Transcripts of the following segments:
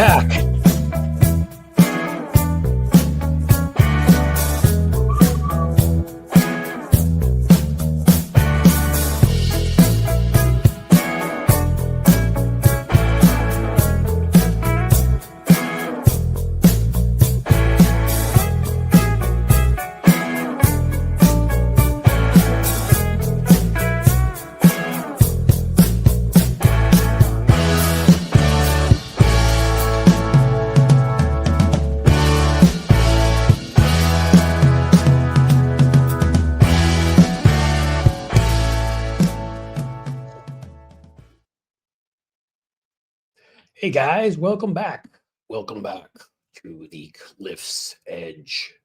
back. Hey guys, welcome back. Welcome back to the Cliff's Edge.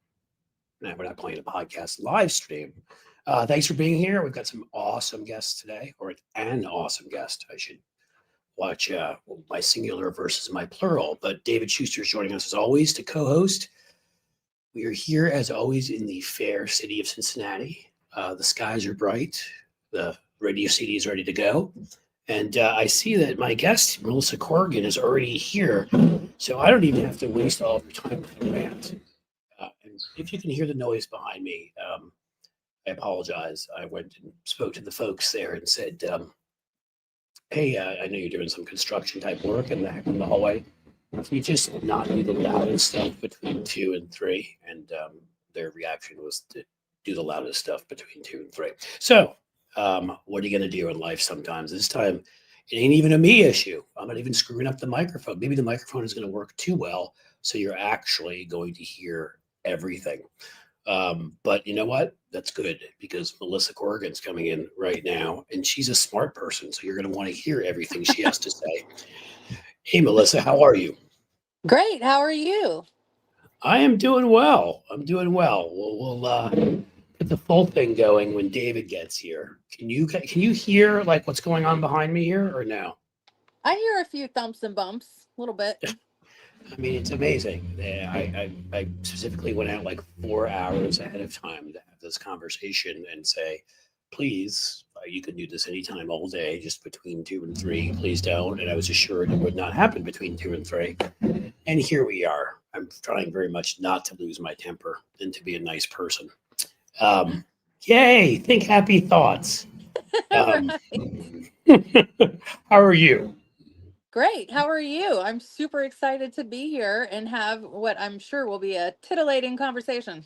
Now, we're not playing a podcast live stream. Thanks for being here. We've got some awesome guests today, or an awesome guest. I should watch my singular versus my plural. But David Schuster is joining us as always to co-host. We are here as always in the fair city of Cincinnati. The skies are bright. The radio CD is ready to go. And I see that my guest, Melissa Corgan, is already here. So I don't even have to waste all of your time with a rant. And if you can hear the noise behind me, I apologize. I went and spoke to the folks there and said, hey, I know you're doing some construction type work in the hallway. Can you just not do the loudest stuff between 2 and 3? And their reaction was to do the loudest stuff between 2 and 3. So what are you going to do in life sometimes? This time, it ain't even a me issue. I'm not even screwing up the microphone. Maybe the microphone is going to work too well, so you're actually going to hear everything. But you know what? That's good, because Melissa Corgan's coming in right now, and she's a smart person, so you're going to want to hear everything she has to say. Hey, Melissa, how are you? Great. How are you? I am doing well. I'm doing well. We'll get the full thing going when David gets here. Can you hear like what's going on behind me here or no? I hear a few thumps and bumps, a little bit. I mean, it's amazing. I specifically went out like 4 hours ahead of time to have this conversation and say, please, you can do this anytime, all day, just between 2 and 3. Please don't. And I was assured it would not happen between 2 and 3. And here we are. I'm trying very much not to lose my temper and to be a nice person. Yay! Think happy thoughts. Right. How are you? Great. How are you? I'm super excited to be here and have what I'm sure will be a titillating conversation.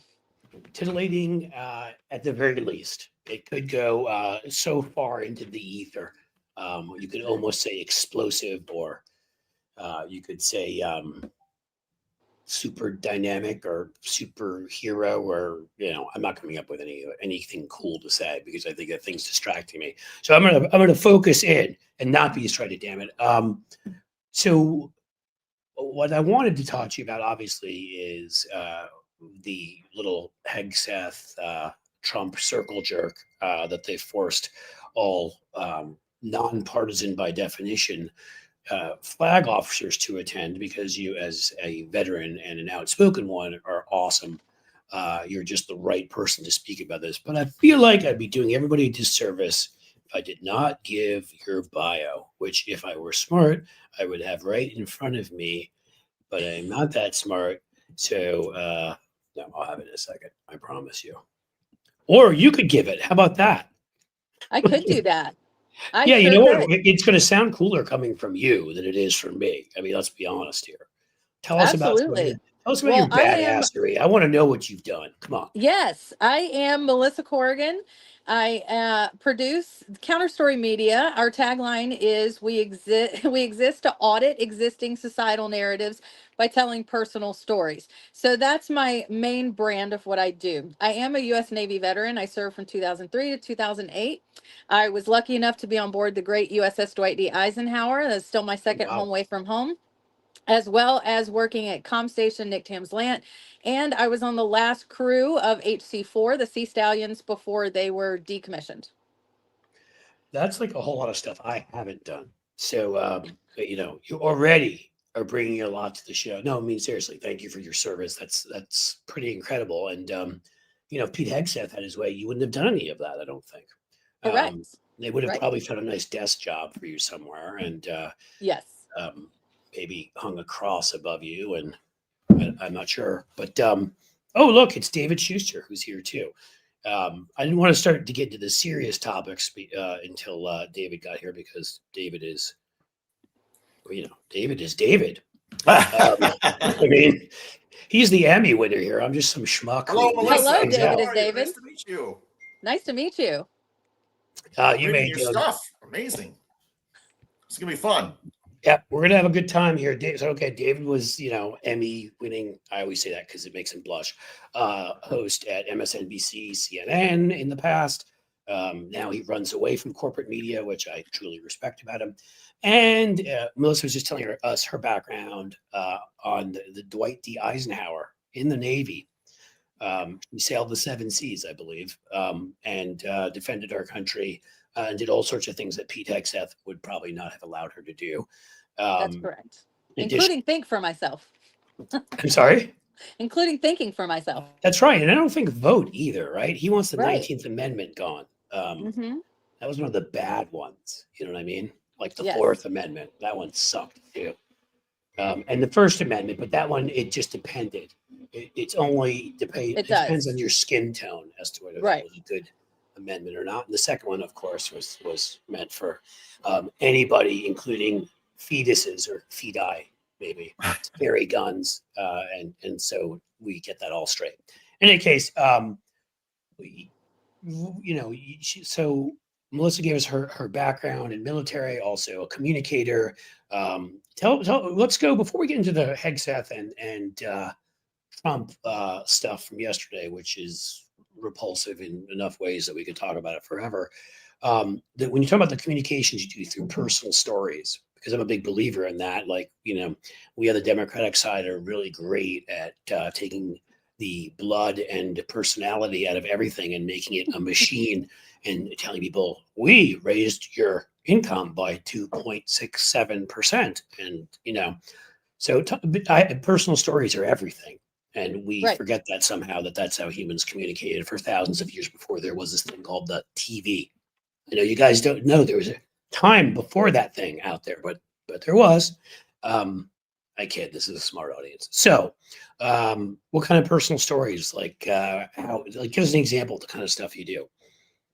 Titillating at the very least. It could go so far into the ether. You could almost say explosive, or you could say super dynamic or superhero, or I'm not coming up with anything cool to say because I think that thing's distracting me. So I'm gonna focus in and not be distracted. Damn it. So what I wanted to talk to you about, obviously, is the little Hegseth Trump circle jerk that they forced all nonpartisan by definition flag officers to attend, because you, as a veteran and an outspoken one, are awesome. You're just the right person to speak about this. But I feel like I'd be doing everybody a disservice if I did not give your bio, which, if I were smart, I would have right in front of me. But I'm not that smart. So no, I'll have it in a second. I promise you. Or you could give it. How about that? I could do that. Yeah, you sure know what? could. It's going to sound cooler coming from you than it is from me. I mean, let's be honest here. Tell us about Absolutely. your Well, I am, badassery. I want to know what you've done. Come on. yes, I am Melissa Corgan. I produce Counterstory Media. Our tagline is we exist we exist to audit existing societal narratives by telling personal stories. So that's my main brand of what I do. I am a US Navy veteran. I served from 2003 to 2008. I was lucky enough to be on board the great USS Dwight D. Eisenhower. That's still my second home Wow. away from home, as well as working at Com Station Nick Tams Lant. And I was on the last crew of HC4, the Sea Stallions, before they were decommissioned. That's like a whole lot of stuff I haven't done. So, you already are bringing a lot to the show. No, I mean, seriously, thank you for your service. That's pretty incredible. And, if Pete Hegseth had his way, you wouldn't have done any of that, I don't think. Correct. They would have Right. probably found a nice desk job for you somewhere. And, Yes. maybe hung a cross above you, and I'm not sure. But oh, look, it's David Schuster who's here too. I didn't want to start to get into the serious topics until David got here, because David is, David is David. I mean, he's the Emmy winner here. I'm just some schmuck. Hello, Melissa. Hello, David How is are you? David. Nice to meet you. Nice to meet you. You Reading made your stuff. Amazing. It's gonna be fun. Yeah, we're gonna have a good time here. So, okay, David was, Emmy winning. I always say that because it makes him blush. Host at MSNBC, CNN in the past. Now he runs away from corporate media, which I truly respect about him. And Melissa was just telling us her background on the Dwight D. Eisenhower in the Navy. He sailed the 7 seas, I believe, and defended our country and did all sorts of things that Pete Hegseth would probably not have allowed her to do. That's correct. Including think for myself. I'm sorry? Including thinking for myself. That's right. And I don't think vote either, right? He wants the Right. 19th Amendment gone. Mm-hmm. That was one of the bad ones. You know what I mean? Like the Yes. 4th Amendment. That one sucked too. And the First Amendment, but that one, it just depended. It's only it depends on your skin tone as to whether Right. that was a good amendment or not. And the second one, of course, was meant for anybody, including fetuses or feti, maybe, to carry guns. And so we get that all straight. In any case, so Melissa gave us her background in military, also a communicator. Let's go before we get into the Hegseth and Trump stuff from yesterday, which is repulsive in enough ways that we could talk about it forever. That when you talk about the communications you do through personal stories, because I'm a big believer in that. Like, we on the Democratic side are really great at taking the blood and personality out of everything and making it a machine and telling people, we raised your income by 2.67%. And, so personal stories are everything. And we forget that somehow that's how humans communicated for thousands of years before there was this thing called the TV. I know you guys don't know there was a time before that thing out there, but there was. I kid. This is a smart audience. So, what kind of personal stories? Give us an example of the kind of stuff you do.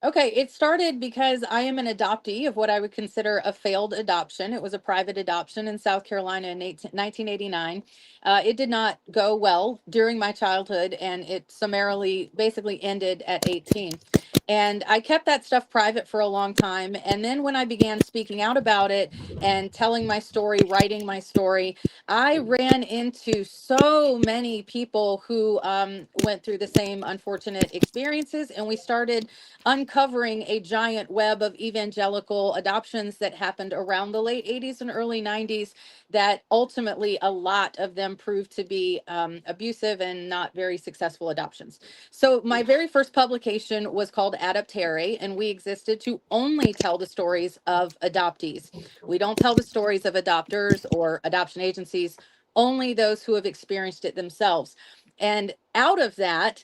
Okay, it started because I am an adoptee of what I would consider a failed adoption. It was a private adoption in South Carolina in 1989. It did not go well during my childhood, and it summarily basically ended at 18. And I kept that stuff private for a long time. And then when I began speaking out about it and telling my story, writing my story, I ran into so many people who went through the same unfortunate experiences, and we started uncovering a giant web of evangelical adoptions that happened around the late 80s and early 90s, that ultimately a lot of them proved to be abusive and not very successful adoptions. So my very first publication was called Adoptere, and we existed to only tell the stories of adoptees. We don't tell the stories of adopters or adoption agencies, only those who have experienced it themselves. And out of that,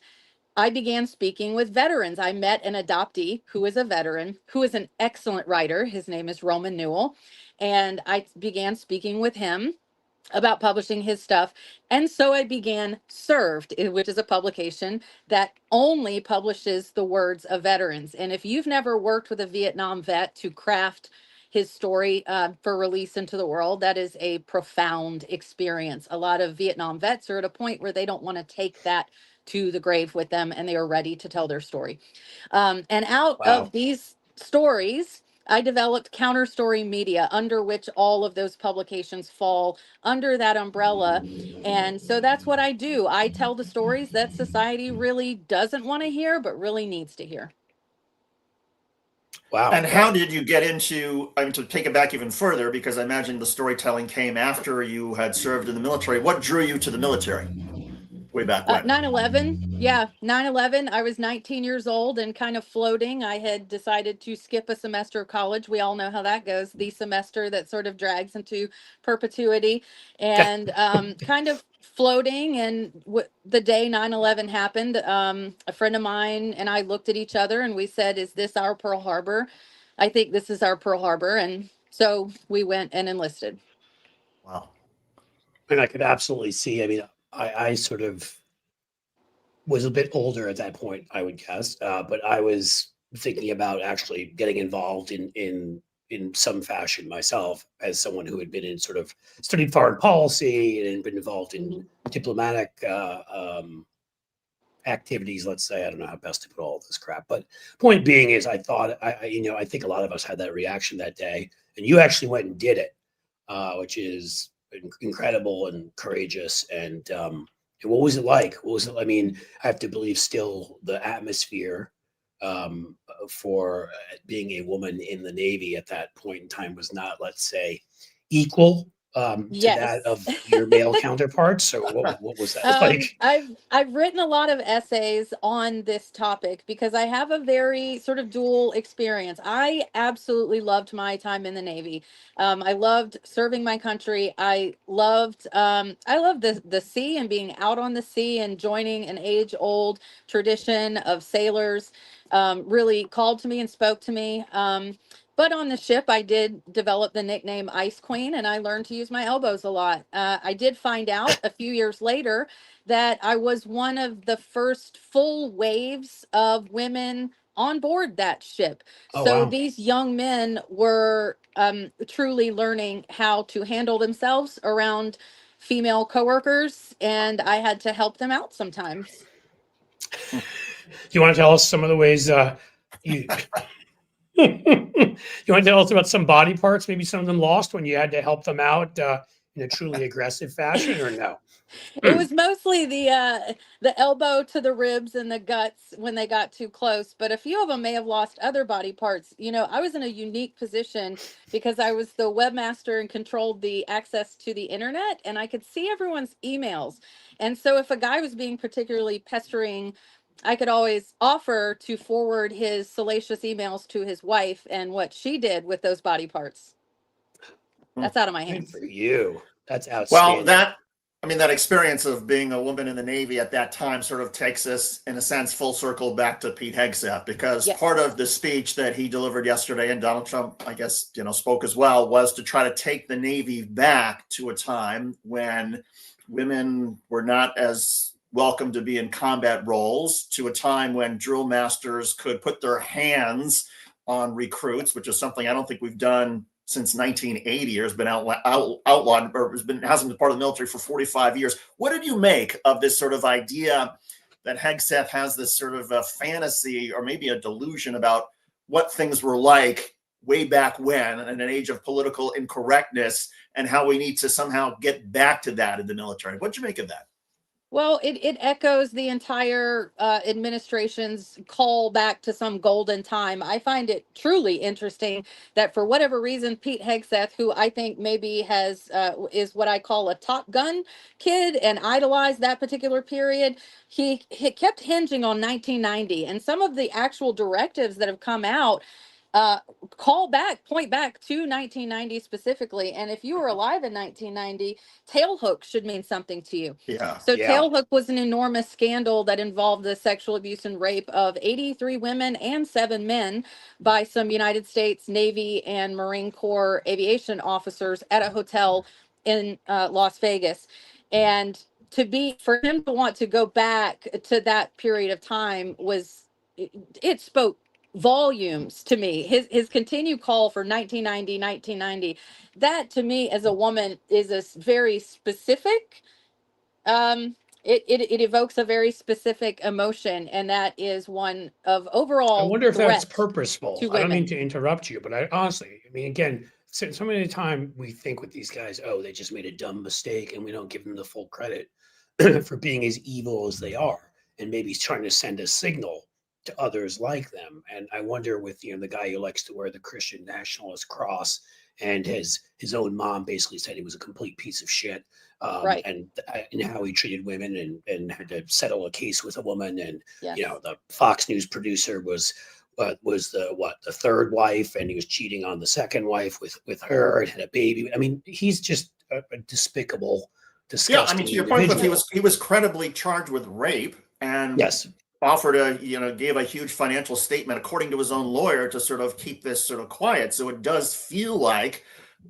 I began speaking with veterans. I met an adoptee who is a veteran, who is an excellent writer. His name is Roman Newell. And I began speaking with him about publishing his stuff. And so I began Served, which is a publication that only publishes the words of veterans. And if you've never worked with a Vietnam vet to craft his story for release into the world, that is a profound experience. A lot of Vietnam vets are at a point where they don't want to take that to the grave with them, and they are ready to tell their story. And out of these stories, I developed Counter Story Media, under which all of those publications fall under that umbrella. And so that's what I do. I tell the stories that society really doesn't want to hear, but really needs to hear. Wow. And how did you get into, to take it back even further, because I imagine the storytelling came after you had served in the military. What drew you to the military way back when? 9/11. Yeah, 9/11. I was 19 years old and kind of floating. I had decided to skip a semester of college. We all know how that goes. The semester that sort of drags into perpetuity, and kind of floating. And the day 9/11 happened, a friend of mine and I looked at each other and we said, "Is this our Pearl Harbor? I think this is our Pearl Harbor." And so we went and enlisted. Wow. And I could absolutely see. I mean, I sort of was a bit older at that point, I would guess, but I was thinking about actually getting involved in some fashion myself as someone who had been in sort of studied foreign policy and been involved in diplomatic activities. Let's say I don't know how best to put all this crap, but point being is I thought I think a lot of us had that reaction that day, and you actually went and did it, which is incredible and courageous. And what was it like? What was it? I mean, I have to believe still the atmosphere for being a woman in the Navy at that point in time was not, let's say, equal to that Yes. of your male counterparts. So what was that like? I've written a lot of essays on this topic because I have a very sort of dual experience. I absolutely loved my time in the Navy. I loved serving my country. I loved the sea and being out on the sea and joining an age old tradition of sailors. Really called to me and spoke to me. But on the ship, I did develop the nickname Ice Queen, and I learned to use my elbows a lot. I did find out a few years later that I was one of the first full waves of women on board that ship. Oh So wow. these young men were truly learning how to handle themselves around female coworkers, and I had to help them out sometimes. Do you want to tell us some of the ways you you want to tell us about some body parts, maybe some of them lost when you had to help them out in a truly aggressive fashion, or no? It was mostly the elbow to the ribs and the guts when they got too close, but a few of them may have lost other body parts. You know, I was in a unique position because I was the webmaster and controlled the access to the internet, and I could see everyone's emails. And so if a guy was being particularly pestering, I could always offer to forward his salacious emails to his wife and what she did with those body parts. That's out of my Good hands. for you. That's Well, outstanding. that experience of being a woman in the Navy at that time sort of takes us, in a sense, full circle back to Pete Hegseth, because Yes. part of the speech that he delivered yesterday, and Donald Trump, I guess, spoke as well, was to try to take the Navy back to a time when women were not as welcome to be in combat roles, to a time when drill masters could put their hands on recruits, which is something I don't think we've done since 1980, or has been outlawed, or hasn't been part of the military for 45 years. What did you make of this sort of idea that Hegseth has this sort of a fantasy, or maybe a delusion, about what things were like way back when, in an age of political incorrectness, and how we need to somehow get back to that in the military? What'd you make of that? Well, it echoes the entire administration's call back to some golden time. I find it truly interesting that for whatever reason, Pete Hegseth, who I think maybe is what I call a Top Gun kid and idolized that particular period, he kept hinging on 1990, and some of the actual directives that have come out uh, point back to 1990 specifically. And if you were alive in 1990, tailhook should mean something to you. Yeah. So Yeah. tailhook was an enormous scandal that involved the sexual abuse and rape of 83 women and 7 men by some United States Navy and Marine Corps aviation officers at a hotel in Las Vegas. And for him to want to go back to that period of time it spoke volumes to me. His continued call for 1990, that to me as a woman is a very specific it evokes a very specific emotion, and that is one of I overall wonder if that's threat purposeful. to I don't mean women. to interrupt you, but I honestly, I mean, again, so many time we think with these guys, oh, they just made a dumb mistake, and we don't give them the full credit for being as evil as they are, and maybe he's trying to send a signal to others like them. And I wonder with the guy who likes to wear the Christian nationalist cross, and his own mom basically said he was a complete piece of shit, Right. and how he treated women, and had to settle a case with a woman, and Yes. the Fox News producer was the third wife, and he was cheating on the second wife with her, and had a baby. I mean, he's just a despicable, Yeah, I mean, disgusting to your point, but individual. he was credibly charged with rape, and Yes. offered gave a huge financial statement, according to his own lawyer, to sort of keep this sort of quiet. So it does feel like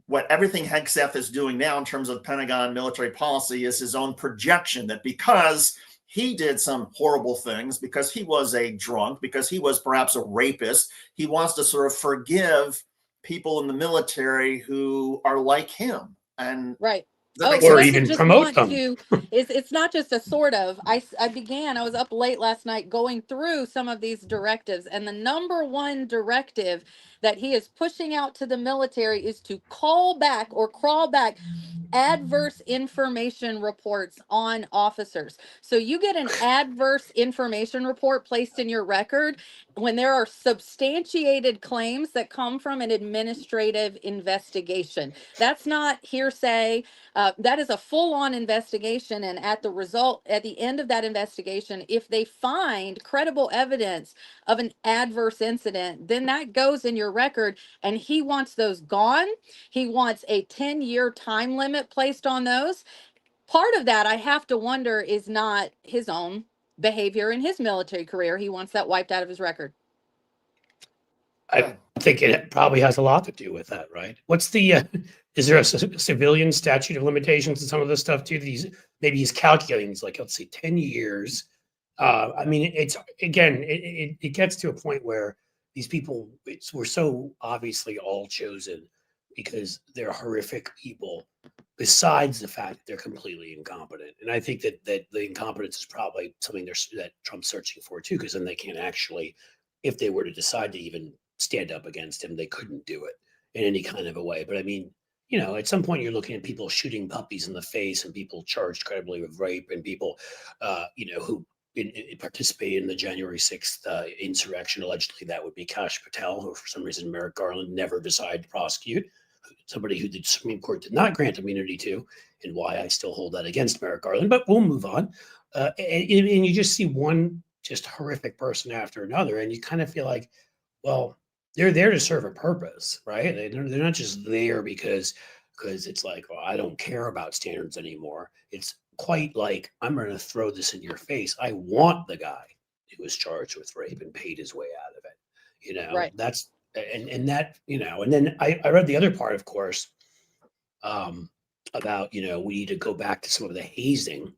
what everything Hegseth is doing now in terms of Pentagon military policy is his own projection that because he did some horrible things, because he was a drunk, because he was perhaps a rapist, he wants to sort of forgive people in the military who are like him. And Right. that Oh, makes he Or sense. doesn't even just promote want them. to, it's not just a sort of, I was up late last night going through some of these directives, and the number one directive that he is pushing out to the military is to call back or crawl back adverse information reports on officers. So you get an adverse information report placed in your record when there are substantiated claims that come from an administrative investigation. That's not hearsay. That is a full-on investigation, and at the end of that investigation, if they find credible evidence of an adverse incident, then that goes in your record, and he wants those gone. He wants a 10-year time limit placed on those. Part of that, I have to wonder, is not his own behavior in his military career. He wants that wiped out of his record. I think it probably has a lot to do with that, right? What's the is there a civilian statute of limitations and some of this stuff too? Maybe he's calculating. He's like, let's say 10 years. I mean, it's again, it gets to a point where these people we're so obviously all chosen because they're horrific people. Besides the fact that they're completely incompetent, and I think that the incompetence is probably something that Trump's searching for too, because then they can't actually, if they were to decide to even stand up against him, they couldn't do it in any kind of a way. But I mean, at some point you're looking at people shooting puppies in the face and people charged credibly with rape and people, who participated in the January 6th insurrection. Allegedly, that would be Kash Patel, who for some reason Merrick Garland never decided to prosecute. Somebody who the Supreme Court did not grant immunity to, and why I still hold that against Merrick Garland. But we'll move on. And you just see one just horrific person after another, and you kind of feel like, well, they're there to serve a purpose, right? They're not just there because it's like, well, I don't care about standards anymore. It's quite like, I'm going to throw this in your face. I want the guy who was charged with rape and paid his way out of it. Right. That's and that, and then I read the other part, of course, about, we need to go back to some of the hazing,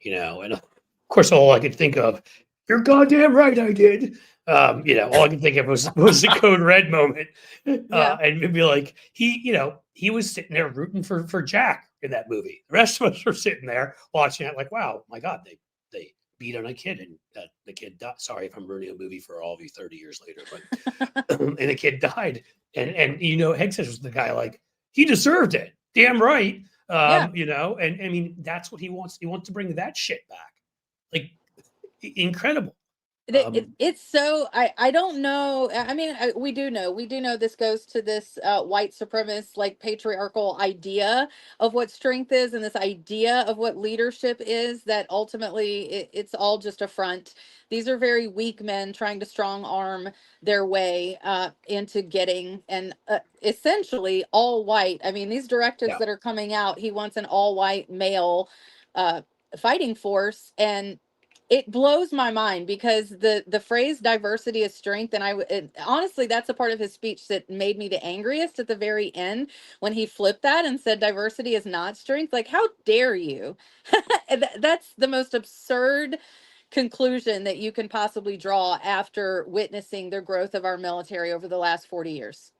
and of course, all I could think of, you're goddamn right, I did. All I could think of was the Code Red moment. Yeah. And it'd be like, he was sitting there rooting for Jack in that movie. The rest of us were sitting there watching it like, wow, my God, they beat on a kid and the kid died. Sorry if I'm ruining a movie for all of you 30 years later, but and the kid died. And Hegseth was the guy, like, he deserved it. Damn right. Yeah. And I mean, that's what he wants. He wants to bring that shit back. Like, incredible. It's so, I don't know. I mean, we do know this goes to this white supremacist, like, patriarchal idea of what strength is, and this idea of what leadership is, that ultimately it's all just a front. These are very weak men trying to strong arm their way into getting an essentially all white. I mean, these directives Yeah. that are coming out, he wants an all white male fighting force, and it blows my mind because the phrase diversity is strength, and honestly, that's a part of his speech that made me the angriest at the very end, when he flipped that and said diversity is not strength. Like, how dare you? That's the most absurd conclusion that you can possibly draw after witnessing the growth of our military over the last 40 years.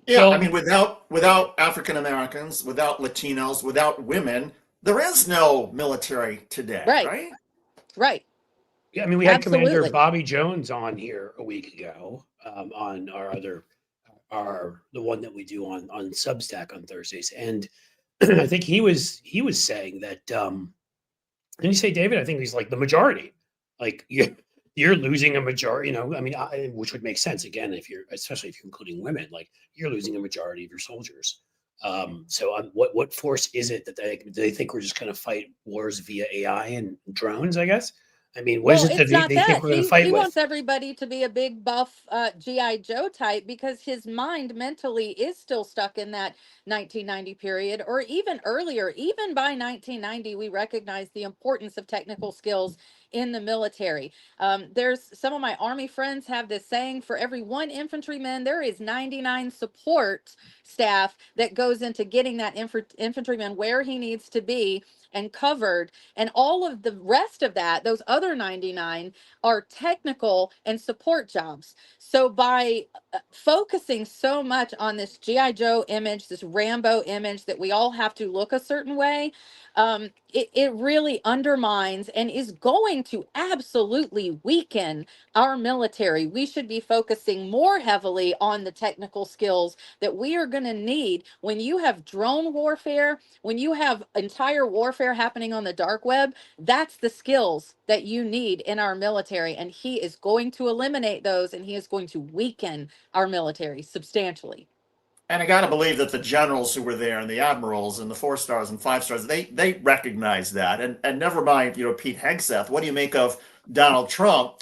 Yeah, Well, I mean, without African Americans, without Latinos, without women, there is no military today, right? Right. yeah, I mean, we had Commander Absolutely. Bobby Jones on here a week ago, on the one that we do on Substack on Thursdays, and I think he was saying that. Didn't you say, David? I think he's like the majority. Like, you're losing a majority. I mean, which would make sense again especially if you're including women. Like, you're losing a majority of your soldiers. So what force is it that do they think we're just going to fight wars via AI and drones? I guess. I mean, what is Well, it that it's not they think that. we're going to He fight wants with? everybody to be a big buff GI Joe type, because his mind mentally is still stuck in that 1990 period, or even earlier. Even by 1990, we recognize the importance of technical skills in the military. There's some of my Army friends have this saying: for every one infantryman, there is 99 support staff that goes into getting that infantryman where he needs to be and covered. And all of the rest of that, those other 99, are technical and support jobs. So by focusing so much on this G.I. Joe image, this Rambo image that we all have to look a certain way, it really undermines and is going to absolutely weaken our military. We should be focusing more heavily on the technical skills that we are going to need when you have drone warfare, when you have entire warfare happening on the dark web. That's the skills that you need in our military. And he is going to eliminate those, and he is going to weaken our military substantially. And I got to believe that the generals who were there and the admirals and the 4 stars and 5 stars, they recognize that. And never mind, Pete Hegseth, what do you make of Donald Trump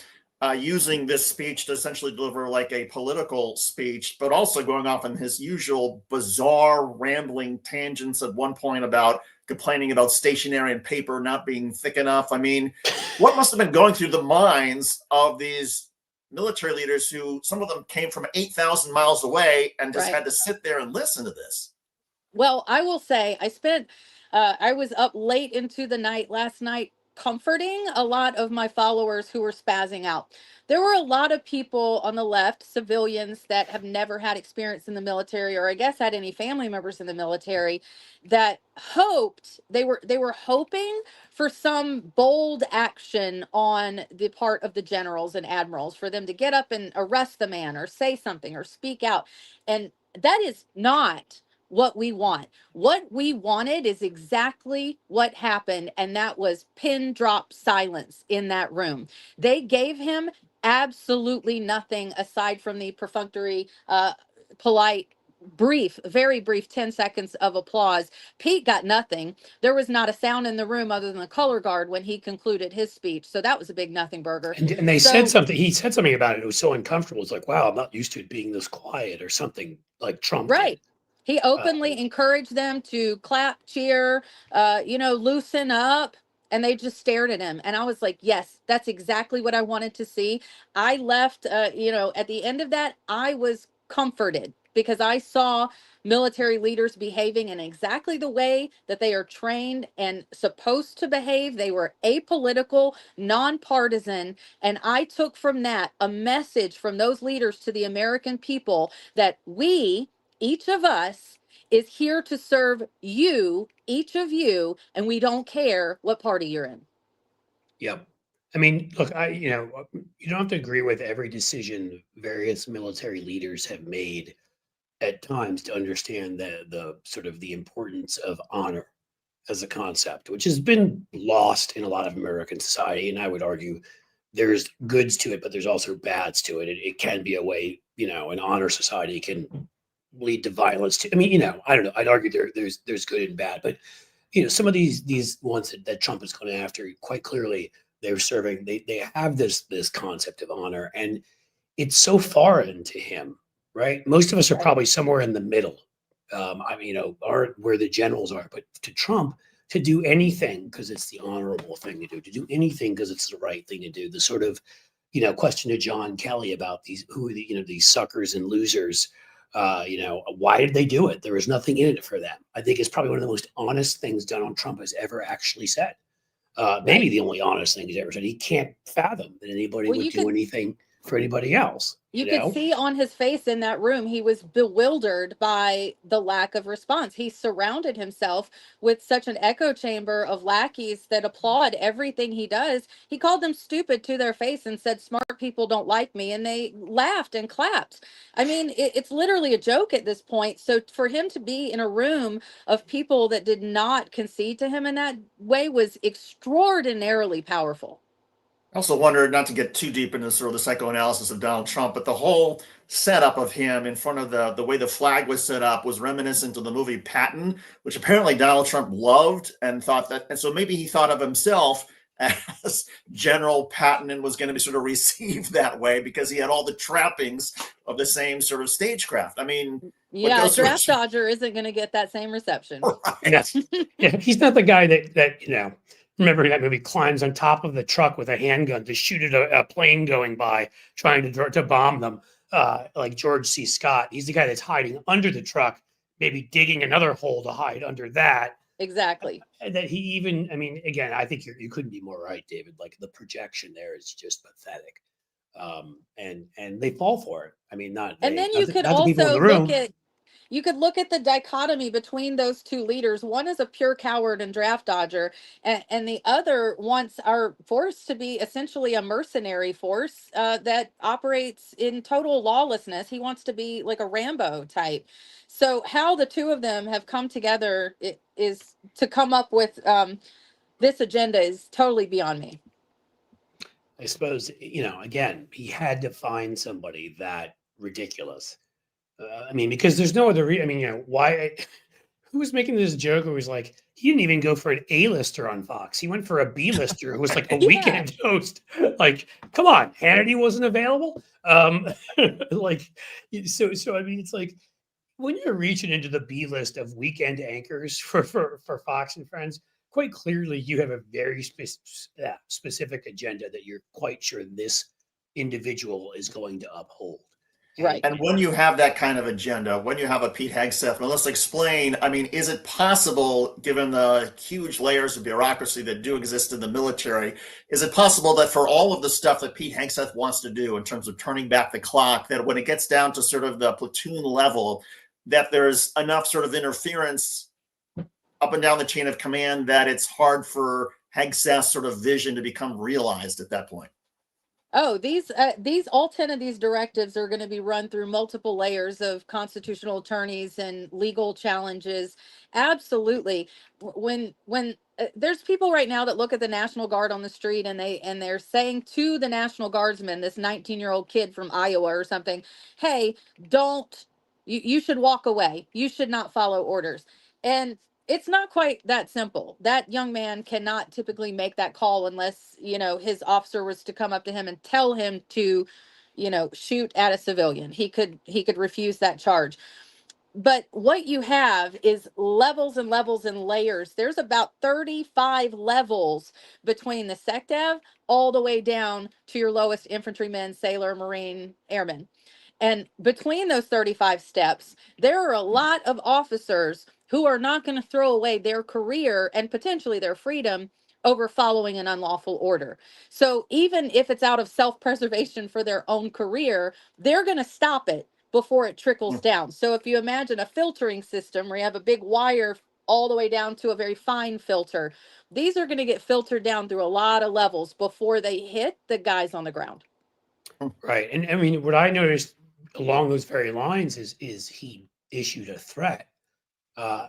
using this speech to essentially deliver like a political speech, but also going off on his usual bizarre rambling tangents at one point about complaining about stationery and paper not being thick enough? I mean, what must have been going through the minds of these military leaders who, some of them came from 8,000 miles away and just had to sit there and listen to this? Well, I will say I was up late into the night last night comforting a lot of my followers who were spazzing out. There were a lot of people on the left, civilians that have never had experience in the military, or I guess had any family members in the military, that they were hoping for some bold action on the part of the generals and admirals, for them to get up and arrest the man or say something or speak out. And that is not what we want. What we wanted is exactly what happened, and that was pin drop silence in that room. They gave him absolutely nothing aside from the perfunctory, polite, very brief 10 seconds of applause. Pete got nothing. There was not a sound in the room other than the color guard when he concluded his speech. So that was a big nothing burger. And they said something. He said something about it. It was so uncomfortable. It's like, wow, I'm not used to it being this quiet, or something like Trump did. He openly encouraged them to clap, cheer, loosen up. And they just stared at him. And I was like, yes, that's exactly what I wanted to see. I left, at the end of that, I was comforted because I saw military leaders behaving in exactly the way that they are trained and supposed to behave. They were apolitical, nonpartisan. And I took from that a message from those leaders to the American people that each of us, is here to serve you, each of you, and we don't care what party you're in. Yep. I mean, look, you don't have to agree with every decision various military leaders have made at times to understand the sort of the importance of honor as a concept, which has been lost in a lot of American society. And I would argue there's goods to it, but there's also bads to it. It can be a way, an honor society can lead to violence too. I mean, I don't know. I'd argue there's good and bad, but some of these ones that Trump is going after, quite clearly they're serving. They have this concept of honor, and it's so foreign to him, right? Most of us are probably somewhere in the middle. Aren't where the generals are, but to Trump, to do anything because it's the honorable thing to do anything because it's the right thing to do. The sort of, question to John Kelly about these suckers and losers. Why did they do it? There was nothing in it for them. I think it's probably one of the most honest things Donald Trump has ever actually said. Maybe the only honest thing he's ever said. He can't fathom that anybody would do anything for anybody else. You could see on his face in that room, he was bewildered by the lack of response. He surrounded himself with such an echo chamber of lackeys that applaud everything he does. He called them stupid to their face and said, smart people don't like me. And they laughed and clapped. I mean, it's literally a joke at this point. So for him to be in a room of people that did not concede to him in that way was extraordinarily powerful. I also wonder, not to get too deep into sort of the psychoanalysis of Donald Trump, but the whole setup of him in front of the way the flag was set up was reminiscent of the movie Patton, which apparently Donald Trump loved and thought that, and so maybe he thought of himself as General Patton and was going to be sort of received that way because he had all the trappings of the same sort of stagecraft. I mean, yeah, a draft dodger isn't going to get that same reception. Right. Yeah, he's not the guy that remember that movie, climbs on top of the truck with a handgun to shoot at a plane going by, trying to bomb them. Like George C. Scott, he's the guy that's hiding under the truck, maybe digging another hole to hide under that. Exactly. And that he even, I mean, again, I think you couldn't be more right, David. Like the projection there is just pathetic. And they fall for it. I mean, not And they, then you could not the people in also the room. look at the dichotomy between those two leaders. One is a pure coward and draft dodger, and the other wants our force to be essentially a mercenary force that operates in total lawlessness. He wants to be like a Rambo type. So how the two of them have come together is to come up with this agenda is totally beyond me. I suppose, again, he had to find somebody that ridiculous. I mean, because there's no other I mean, why? Who was making this joke? It was like, he didn't even go for an A-lister on Fox. He went for a B-lister who was like a Yeah. weekend host. Like, come on, Hannity wasn't available. Like, so I mean, it's like when you're reaching into the B list of weekend anchors for Fox and Friends, quite clearly you have a very specific agenda that you're quite sure this individual is going to uphold. Right. And when you have that kind of agenda, when you have a Pete Hegseth, well, let's explain. I mean, is it possible, given the huge layers of bureaucracy that do exist in the military, is it possible that for all of the stuff that Pete Hegseth wants to do in terms of turning back the clock, that when it gets down to sort of the platoon level, that there's enough sort of interference up and down the chain of command that it's hard for Hegseth's sort of vision to become realized at that point? Oh, these all 10 of these directives are going to be run through multiple layers of constitutional attorneys and legal challenges. Absolutely. When there's people right now that look at the National Guard on the street and they're saying to the National Guardsman, this 19-year-old kid from Iowa or something, "Hey, don't you should walk away. You should not follow orders." And it's not quite that simple. That young man cannot typically make that call unless, his officer was to come up to him and tell him to, shoot at a civilian. He could refuse that charge. But what you have is levels and levels and layers. There's about 35 levels between the SecDev all the way down to your lowest infantryman, sailor, Marine, airman. And between those 35 steps, there are a lot of officers who are not going to throw away their career and potentially their freedom over following an unlawful order. So even if it's out of self-preservation for their own career, they're going to stop it before it trickles down. So if you imagine a filtering system where you have a big wire all the way down to a very fine filter, these are going to get filtered down through a lot of levels before they hit the guys on the ground. Right. And I mean, what I noticed along those very lines is he issued a threat.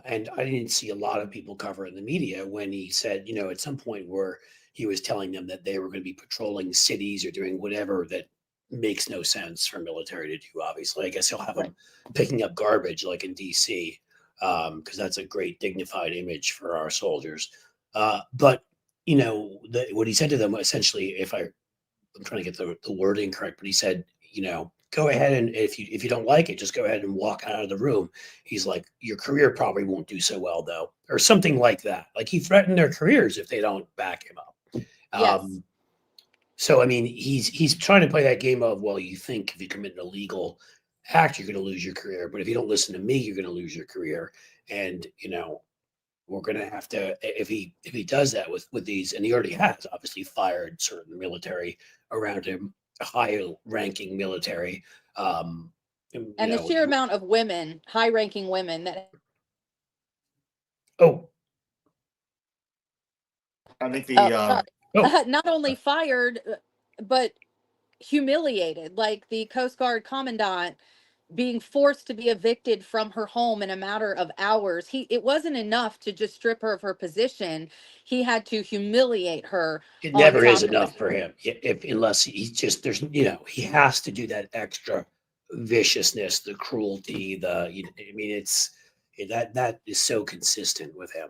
And I didn't see a lot of people cover it in the media when he said, at some point where he was telling them that they were going to be patrolling cities or doing whatever that makes no sense for military to do. Obviously, I guess he'll have them picking up garbage like in DC, because that's a great dignified image for our soldiers. But what he said to them essentially, I'm trying to get the wording correct, but he said, go ahead and if you don't like it, just go ahead and walk out of the room. He's like, your career probably won't do so well though, or something like that. Like he threatened their careers if they don't back him up. Yes. So I mean, he's trying to play that game of, well, you think if you commit an illegal act, you're going to lose your career, but if you don't listen to me, you're going to lose your career. And we're going to have to, if he does that with these, and he already has obviously fired certain military around him, high ranking military. And the sheer amount of women, high ranking women that. I think not only fired, but humiliated, like the Coast Guard commandant being forced to be evicted from her home in a matter of hours. It wasn't enough to just strip her of her position. He had to humiliate her. It never is enough for him, unless he's just he has to do that extra viciousness, the cruelty, it's that is so consistent with him.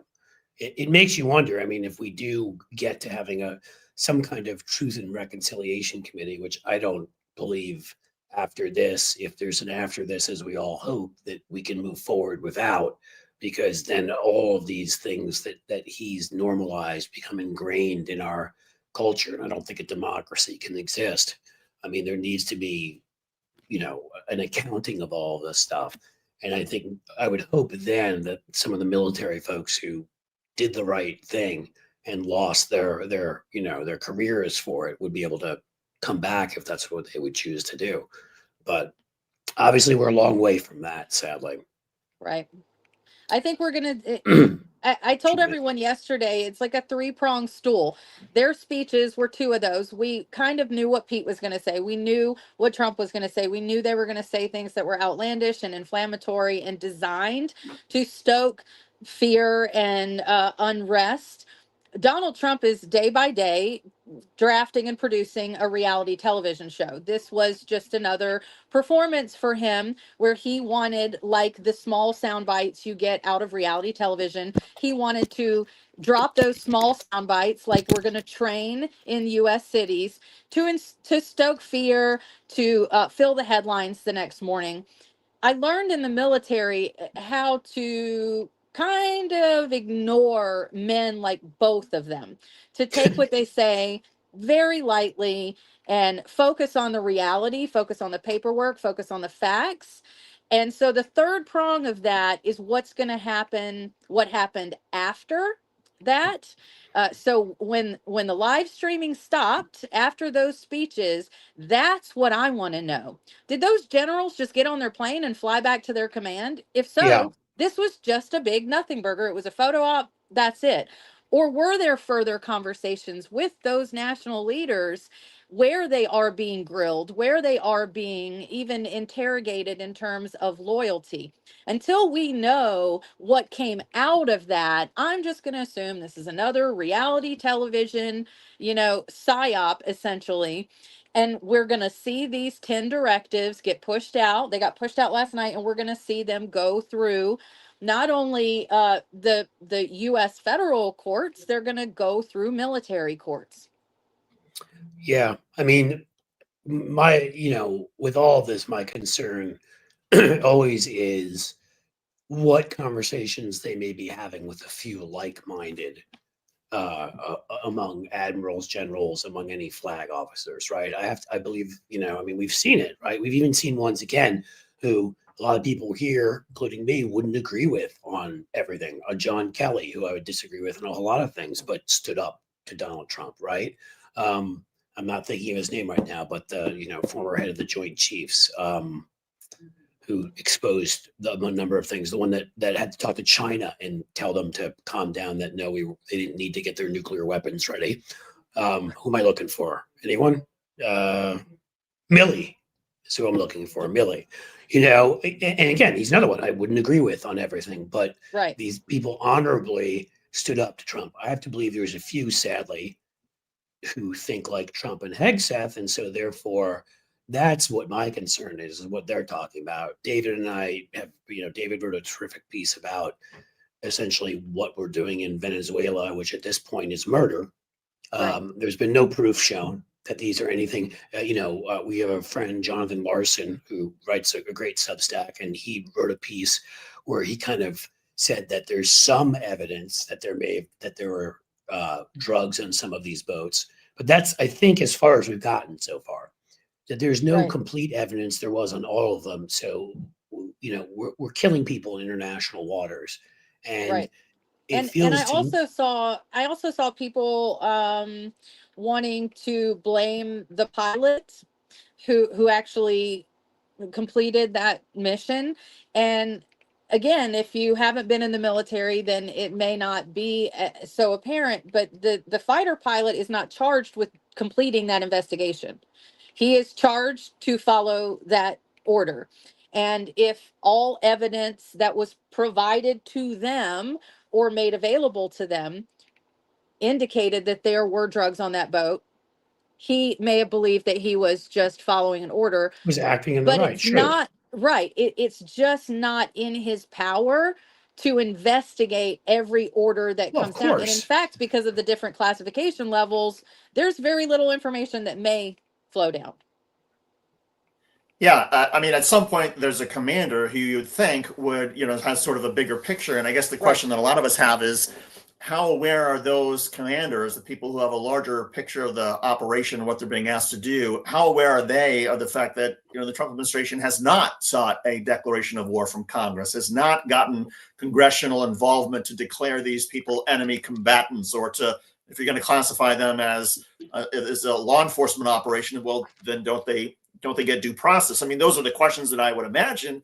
It makes you wonder. I mean, if we do get to having some kind of truth and reconciliation committee, which I don't believe after this, if there's an after this, as we all hope, that we can move forward without, because then all of these things that he's normalized become ingrained in our culture. And I don't think a democracy can exist. I mean, there needs to be, an accounting of all of this stuff. And I think I would hope then that some of the military folks who did the right thing and lost their careers for it would be able to come back if that's what they would choose to do. But obviously we're a long way from that, sadly. Right. I think we're going to, I told Excuse me. everyone yesterday, it's like a three-pronged stool. Their speeches were two of those. We kind of knew what Pete was going to say. We knew what Trump was going to say. We knew they were going to say things that were outlandish and inflammatory and designed to stoke fear and unrest. Donald Trump is day by day drafting and producing a reality television show. This was just another performance for him where he wanted, like the small sound bites you get out of reality television, he wanted to drop those small sound bites like we're going to train in US cities to stoke fear, to fill the headlines the next morning. I learned in the military how to kind of ignore men like both of them, to take what they say very lightly and focus on the reality, focus on the paperwork, focus on the facts. And so the third prong of that is what's going to happen, what happened after that. So when the live streaming stopped after those speeches, that's what I want to know. Did those generals just get on their plane and fly back to their command? If so, Yeah. this was just a big nothing burger. It was a photo op. That's it. Or were there further conversations with those national leaders where they are being grilled, where they are being even interrogated in terms of loyalty? Until we know what came out of that, I'm just going to assume this is another reality television, psyop essentially. And we're going to see these 10 directives get pushed out. They got pushed out last night, and we're going to see them go through not only the U.S. federal courts, they're going to go through military courts. Yeah. I mean, with all of this, my concern always is what conversations they may be having with a few like-minded among admirals, generals, among any flag officers, right? I believe, we've seen it, right? We've even seen ones again who a lot of people here, including me, wouldn't agree with on everything. John Kelly, who I would disagree with on a whole lot of things, but stood up to Donald Trump, right? I'm not thinking of his name right now, but the former head of the Joint Chiefs, who exposed a number of things. The one that had to talk to China and tell them to calm down. That no, they didn't need to get their nuclear weapons ready. Who am I looking for? Anyone? Milley is who I'm looking for. Milley. And again, he's another one I wouldn't agree with on everything, but Right. these people honorably stood up to Trump. I have to believe there's a few, sadly, who think like Trump and Hegseth, and so therefore that's what my concern is what they're talking about. David and I have, David wrote a terrific piece about essentially what we're doing in Venezuela, which at this point is murder. Right. There's been no proof shown that these are anything. We have a friend, Jonathan Larson, who writes a great Substack, and he wrote a piece where he kind of said that there's some evidence that there were drugs on some of these boats, but that's, I think, as far as we've gotten so far. That there's no Right. complete evidence there was on all of them. So, we're killing people in international waters, and Right. it And feels I also saw people wanting to blame the pilot who actually completed that mission. And again, if you haven't been in the military, then it may not be so apparent, but the fighter pilot is not charged with completing that investigation. He is charged to follow that order. And if all evidence that was provided to them or made available to them indicated that there were drugs on that boat, he may have believed that he was just following an order, was acting in the but right it's truth. not right. It's just not in his power to investigate every order that Well, of comes down. And in course. fact, because of the different classification levels, there's very little information that may flow down. Yeah, I mean, at some point, there's a commander who you'd think would, has sort of a bigger picture. And I guess the Right. question that a lot of us have is, how aware are those commanders, the people who have a larger picture of the operation and what they're being asked to do? How aware are they of the fact that the Trump administration has not sought a declaration of war from Congress, has not gotten congressional involvement to declare these people enemy combatants, or to, if you're going to classify them as a law enforcement operation, well, then don't they get due process? I mean, those are the questions that I would imagine,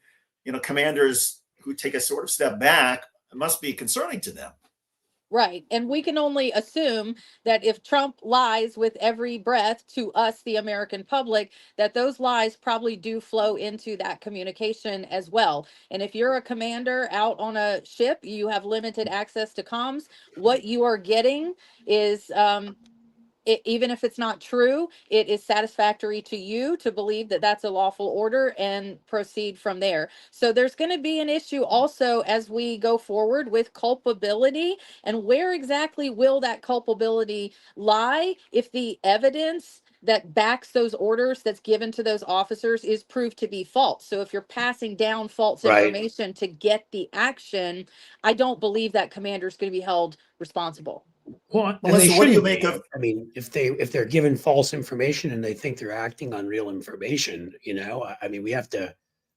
commanders who take a sort of step back, it must be concerning to them. Right. And we can only assume that if Trump lies with every breath to us, the American public, that those lies probably do flow into that communication as well. And if you're a commander out on a ship, you have limited access to comms. What you are getting is even if it's not true, it is satisfactory to you to believe that that's a lawful order and proceed from there. So there's going to be an issue also as we go forward with culpability, and where exactly will that culpability lie if the evidence that backs those orders that's given to those officers is proved to be false. So if you're passing down false Right. information to get the action, I don't believe that commander is going to be held responsible. Well, and they Melissa, what do you shouldn't make be. of? I mean, if they're given false information and they think they're acting on real information, I mean, we have to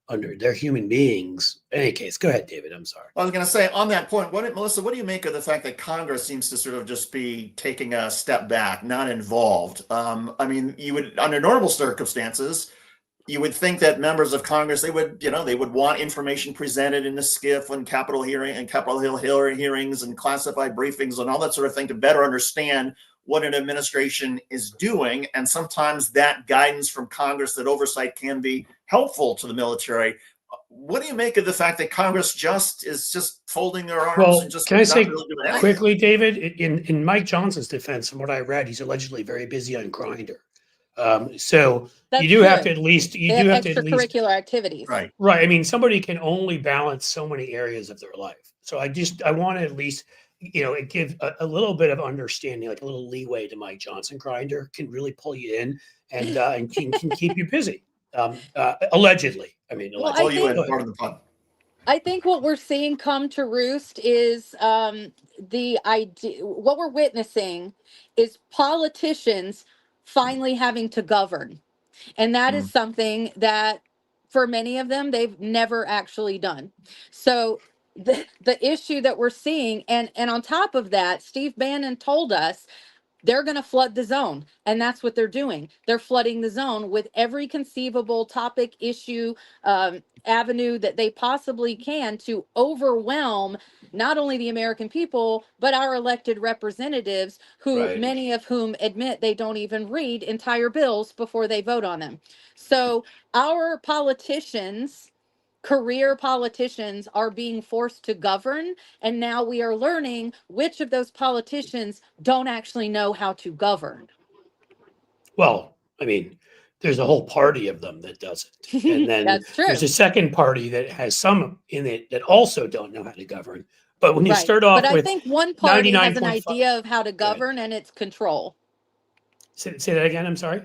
they're human beings. In any case, go ahead, David. I'm sorry. I was going to say on that point, Melissa, what do you make of the fact that Congress seems to sort of just be taking a step back, not involved? I mean, you would, under normal circumstances, you would think that members of Congress, they would want information presented in the SCIF and Capitol Hill hearings and classified briefings and all that sort of thing to better understand what an administration is doing. And sometimes that guidance from Congress, that oversight, can be helpful to the military. What do you make of the fact that Congress is just folding their arms Well, and just can I say really doing anything? quickly, David, in Mike Johnson's defense, from what I read, he's allegedly very busy on Grindr. So That's you do true. have to at least They have extracurricular activities. Right. I mean, somebody can only balance so many areas of their life. So I want to at least, give a little bit of understanding, like a little leeway to Mike Johnson. Grindr can really pull you in and can keep you busy. Allegedly. I mean, Well, Pull you in, Go ahead. part of the fun. I think what we're seeing come to roost is the idea. What we're witnessing is politicians finally having to govern, and that is something that, for many of them, they've never actually done. So the issue that we're seeing, and on top of that, Steve Bannon told us they're going to flood the zone, and that's what they're doing. They're flooding the zone with every conceivable topic, issue, avenue that they possibly can to overwhelm not only the American people, but our elected representatives, who Right. many of whom admit they don't even read entire bills before they vote on them. So our politicians, career politicians, are being forced to govern, and now we are learning which of those politicians don't actually know how to govern. Well, I mean, there's a whole party of them that doesn't. And then That's true. there's a second party that has some in it that also don't know how to govern. But when you Right. start But off I with think one party has an 99.5 idea of how to Go ahead. govern, and it's control. Say that again. I'm sorry.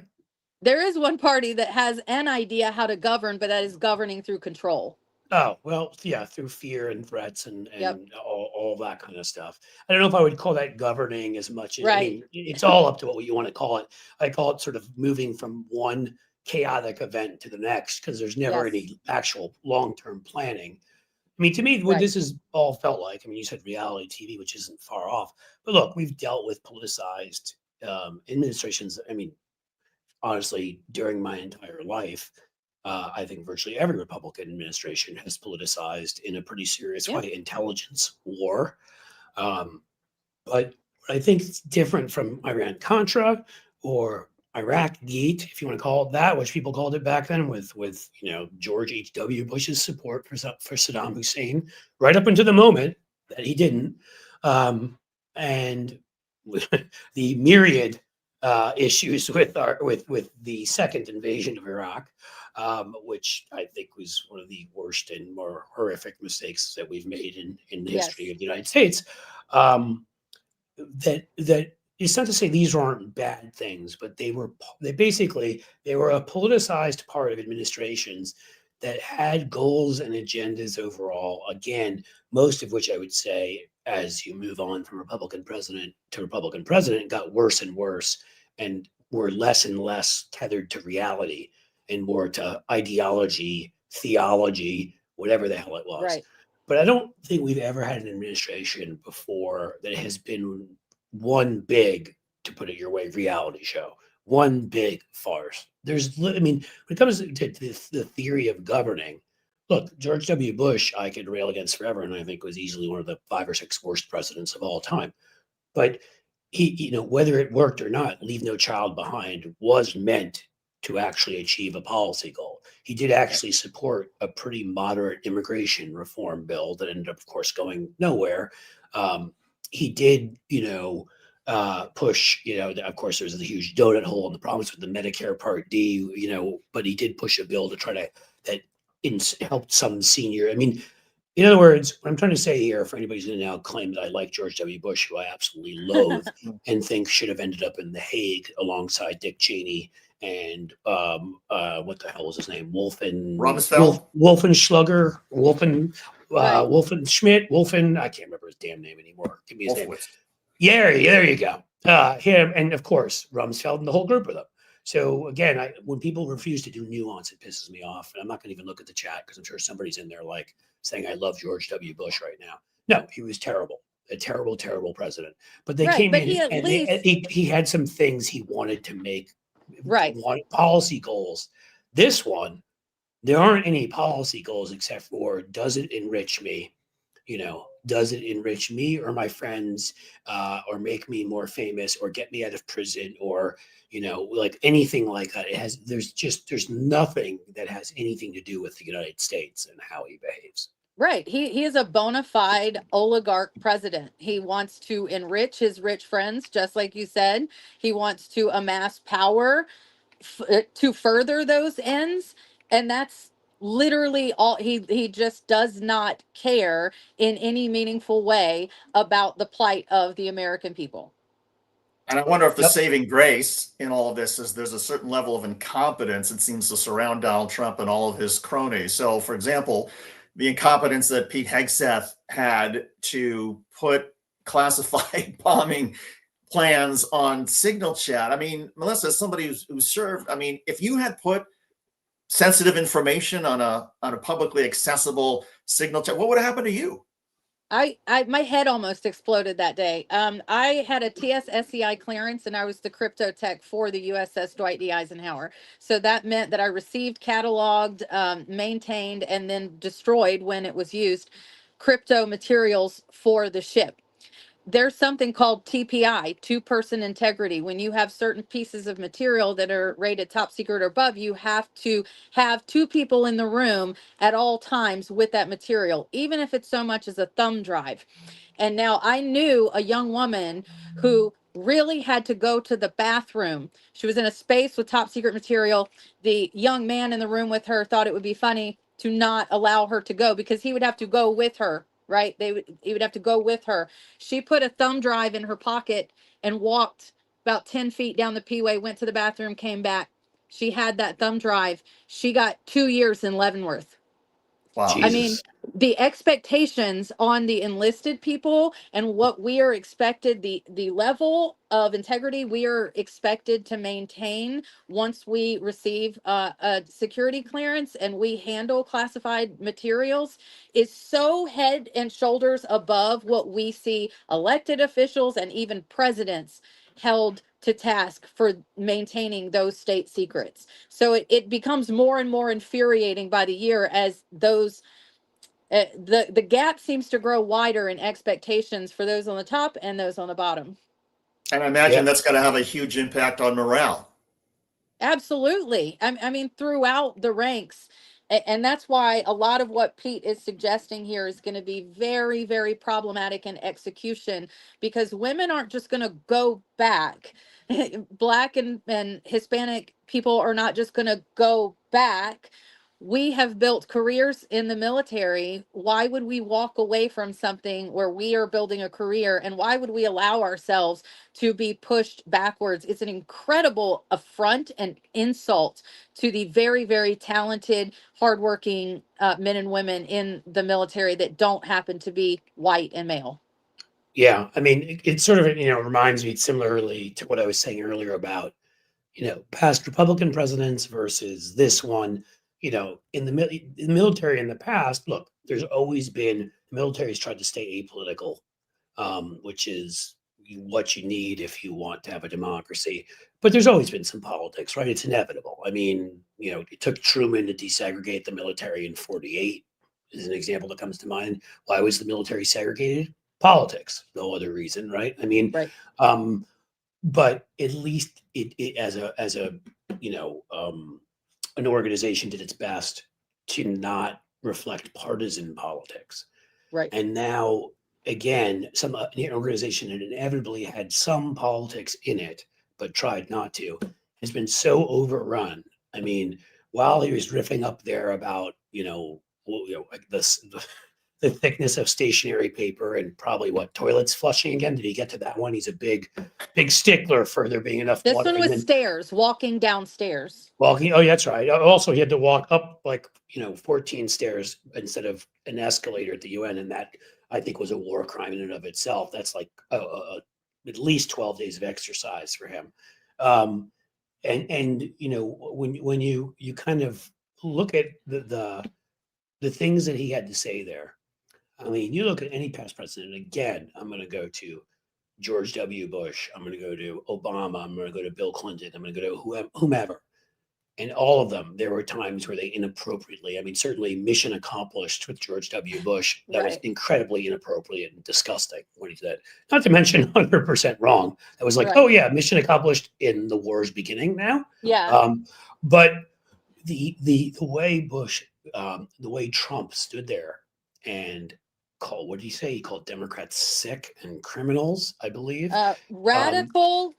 There is one party that has an idea how to govern, but that is governing through control. Oh, well, yeah, through fear and threats and Yep. all that kind of stuff. I don't know if I would call that governing as much. I Right. mean, it's all up to what you want to call it. I call it sort of moving from one chaotic event to the next, because there's never Yes. any actual long-term planning. I mean, to me, what Right. this is all felt like, I mean, you said reality TV, which isn't far off, but look, we've dealt with politicized administrations. I mean, honestly, during my entire life, I think virtually every Republican administration has politicized in a pretty serious Yeah. way. Intelligence, war. But what I think is different from Iran-Contra or Iraq-Gate, if you want to call it that, which people called it back then, with George H.W. Bush's support for Saddam Hussein, right up until the moment that he didn't, and the myriad issues with the second invasion of Iraq, which I think was one of the worst and more horrific mistakes that we've made in the history Yes. of the United States. That it's not to say these aren't bad things, but they were a politicized part of administrations that had goals and agendas overall. Again, most of which I would say, as you move on from Republican president to Republican president, got worse and worse and were less and less tethered to reality and more to ideology, theology, whatever the hell it was. Right. But I don't think we've ever had an administration before that has been one big, to put it your way, reality show, one big farce. I mean, when it comes to the theory of governing, look, George W. Bush, I could rail against forever, and I think was easily one of the 5 or 6 worst presidents of all time. But he, whether it worked or not, Leave No Child Behind was meant to actually achieve a policy goal. He did actually support a pretty moderate immigration reform bill that ended up, of course, going nowhere. He did, push, of course, there's a huge donut hole in the problems with the Medicare Part D, but he did push a bill to try to help some senior. I mean, in other words, what I'm trying to say here, for anybody who's going to now claim that I like George W. Bush, who I absolutely loathe and think should have ended up in The Hague alongside Dick Cheney and what the hell was his name? Rumsfeld? Wolfenschlager, Right. Wolfen, I can't remember his damn name anymore. Give me his name. Wolfowitz. Yeah, there you go. Him, and of course, Rumsfeld and the whole group of them. So again, when people refuse to do nuance, it pisses me off. And I'm not going to even look at the chat because I'm sure somebody's in there like saying, I love George W. Bush right now. No, he was terrible. A terrible, terrible president. But they came but in he at and least he had some things he wanted to make, right. Policy goals. This one, there aren't any policy goals except for, does it enrich me? Does it enrich me or my friends, or make me more famous or get me out of prison or, like anything like that? There's nothing that has anything to do with the United States and how he behaves. Right. He is a bona fide oligarch president. He wants to enrich his rich friends, just like you said. He wants to amass power to further those ends. And that's literally all. He just does not care in any meaningful way about the plight of the American people. And I wonder if the Yep. saving grace in all of this is there's a certain level of incompetence that seems to surround Donald Trump and all of his cronies. So, for example, the incompetence that Pete Hegseth had to put classified bombing plans on Signal Chat. I mean, Melissa, as somebody who served, I mean, if you had put sensitive information on a publicly accessible Signal Chat, what would have happened to you? My head almost exploded that day. I had a TS-SCI clearance and I was the crypto tech for the USS Dwight D. Eisenhower. So that meant that I received, cataloged, maintained, and then destroyed when it was used crypto materials for the ship. There's something called TPI, two-person integrity. When you have certain pieces of material that are rated top secret or above, you have to have 2 people in the room at all times with that material, even if it's so much as a thumb drive. And now I knew a young woman who really had to go to the bathroom. She was in a space with top secret material. The young man in the room with her thought it would be funny to not allow her to go because he would have to go with her, right? He would have to go with her. She put a thumb drive in her pocket and walked about 10 feet down the P-way, went to the bathroom, came back. She had that thumb drive. She got 2 years in Leavenworth. Wow. I mean, the expectations on the enlisted people and what we are expected, the level of integrity we are expected to maintain once we receive a security clearance and we handle classified materials is so head and shoulders above what we see elected officials and even presidents held to task for maintaining those state secrets. So it becomes more and more infuriating by the year as those the gap seems to grow wider in expectations for those on the top and those on the bottom. And I imagine that's going to have a huge impact on morale. Absolutely. I mean, throughout the ranks. And that's why a lot of what Pete is suggesting here is going to be very, very problematic in execution because women aren't just going to go back. Black and Hispanic people are not just going to go back. we have built careers in the military. Why would we walk away from something where we are building a career? And why would we allow ourselves to be pushed backwards? It's an incredible affront and insult to the very, very talented, hardworking men and women in the military that don't happen to be white and male. Yeah, I mean, it sort of reminds me similarly to what I was saying earlier about past Republican presidents versus this one. In the military in the past, look, there's always been the military's tried to stay apolitical, which is what you need if you want to have a democracy. But there's always been some politics, right? It's inevitable. I mean, it took Truman to desegregate the military in '48 is an example that comes to mind. Why was the military segregated? Politics, no other reason, right? I mean, Right. But at least it as a an organization did its best to not reflect partisan politics. Right. And now again, some an organization that inevitably had some politics in it, but tried not to, has been so overrun. I mean, while he was riffing up there about like the thickness of stationery paper and probably what toilets flushing again. Did he get to that one? He's a big stickler for there being enough This water. one And was then stairs, walking downstairs. walking. Oh, yeah, that's right. Also, he had to walk up like 14 stairs instead of an escalator at the UN, and that I think was a war crime in and of itself. That's like at least 12 days of exercise for him. And when you kind of look at the things that he had to say there. I mean, you look at any past president, again, I'm going to go to George W. Bush. I'm going to go to Obama. I'm going to go to Bill Clinton. I'm going to go to whomever. And all of them, there were times where they inappropriately, I mean, certainly mission accomplished with George W. Bush. That was Right. incredibly inappropriate and disgusting when he did that. Not to mention 100% wrong. That was like, Right. oh, yeah, mission accomplished in the war's beginning now. Yeah. But the way Bush, the way Trump stood there and called, what did he say? He called Democrats sick and criminals, I believe. Radical,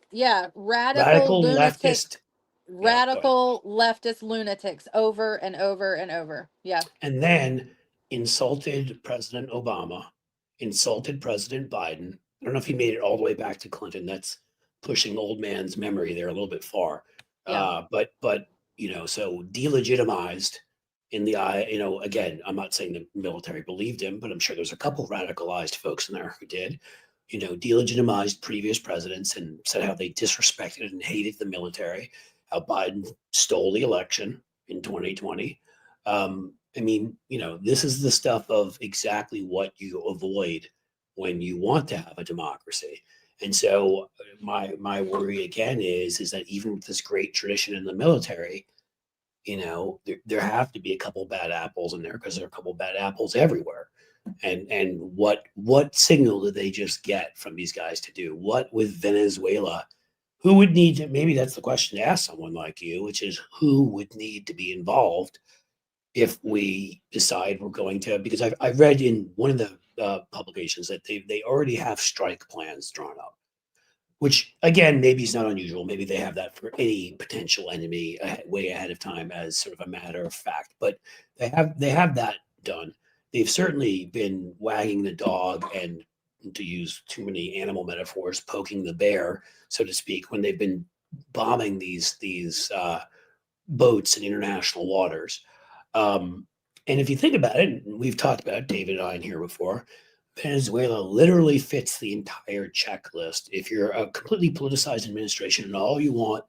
Radical lunatic, leftist. Yeah, go ahead. radical leftist lunatics over and over and over. Yeah. And then insulted President Obama, insulted President Biden. I don't know if he made it all the way back to Clinton. That's pushing old man's memory there a little bit far. Yeah. But so delegitimized in the eye. Again, I'm not saying the military believed him, but I'm sure there's a couple radicalized folks in there who did. Delegitimized previous presidents and said how they disrespected and hated the military. How Biden stole the election in 2020. I mean, this is the stuff of exactly what you avoid when you want to have a democracy. And so my worry again is that even with this great tradition in the military, there have to be a couple bad apples in there because there are a couple bad apples everywhere. And what signal did they just get from these guys to do? What with Venezuela? Who would need to, maybe that's the question to ask someone like you, which is who would need to be involved if we decide we're going to, because I read in one of the publications that they already have strike plans drawn up, which again, maybe is not unusual. Maybe they have that for any potential enemy way ahead of time as sort of a matter of fact, but they have that done. They've certainly been wagging the dog and, to use too many animal metaphors, poking the bear, so to speak, when they've been bombing these boats in international waters. And if you think about it, and we've talked about David and I in here before, Venezuela literally fits the entire checklist. If you're a completely politicized administration and all you want